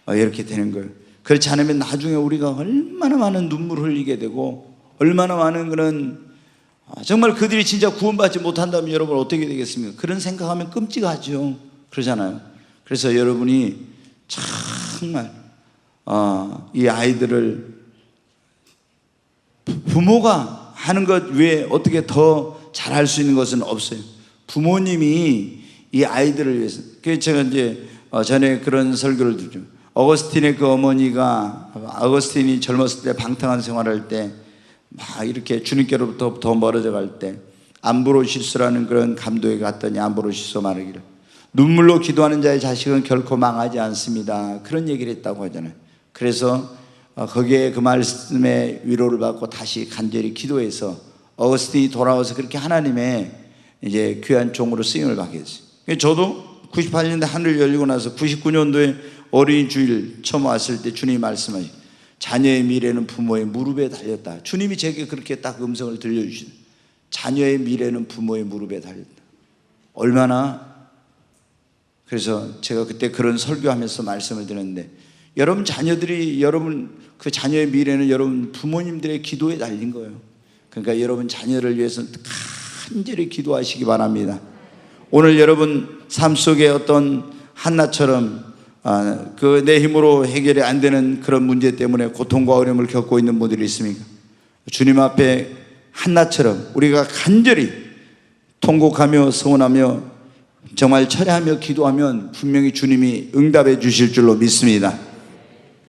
이렇게 되는 거예요. 그렇지 않으면 나중에 우리가 얼마나 많은 눈물을 흘리게 되고 얼마나 많은 그런 정말 그들이 진짜 구원받지 못한다면 여러분 어떻게 되겠습니까? 그런 생각하면 끔찍하죠. 그러잖아요. 그래서 여러분이 정말 이 아이들을 부모가 하는 것 외에 어떻게 더 잘할 수 있는 것은 없어요. 부모님이 이 아이들을 위해서. 그래서 제가 이제 전에 그런 설교를 듣죠. 어거스틴의 그 어머니가 어거스틴이 젊었을 때 방탕한 생활할 때 막 이렇게 주님께로부터 더 멀어져 갈 때 암브로시스라는 그런 감독에 갔더니 암브로시스 말하기를 눈물로 기도하는 자의 자식은 결코 망하지 않습니다. 그런 얘기를 했다고 하잖아요. 그래서 거기에 그 말씀에 위로를 받고 다시 간절히 기도해서 어거스틴이 돌아와서 그렇게 하나님의 이제 귀한 종으로 쓰임을 받게 됐어요. 저도 98년도에 하늘 열리고 나서 99년도에 어린이 주일 처음 왔을 때 주님이 말씀하시고 자녀의 미래는 부모의 무릎에 달렸다. 주님이 제게 그렇게 딱 음성을 들려주시는 자녀의 미래는 부모의 무릎에 달렸다. 얼마나. 그래서 제가 그때 그런 설교하면서 말씀을 드렸는데 여러분 자녀들이 여러분 그 자녀의 미래는 여러분 부모님들의 기도에 달린 거예요. 그러니까 여러분 자녀를 위해서 간절히 기도하시기 바랍니다. 오늘 여러분 삶 속에 어떤 한나처럼 그 내 힘으로 해결이 안 되는 그런 문제 때문에 고통과 어려움을 겪고 있는 분들이 있습니까? 주님 앞에 한나처럼 우리가 간절히 통곡하며 서원하며 정말 철회하며 기도하면 분명히 주님이 응답해 주실 줄로 믿습니다.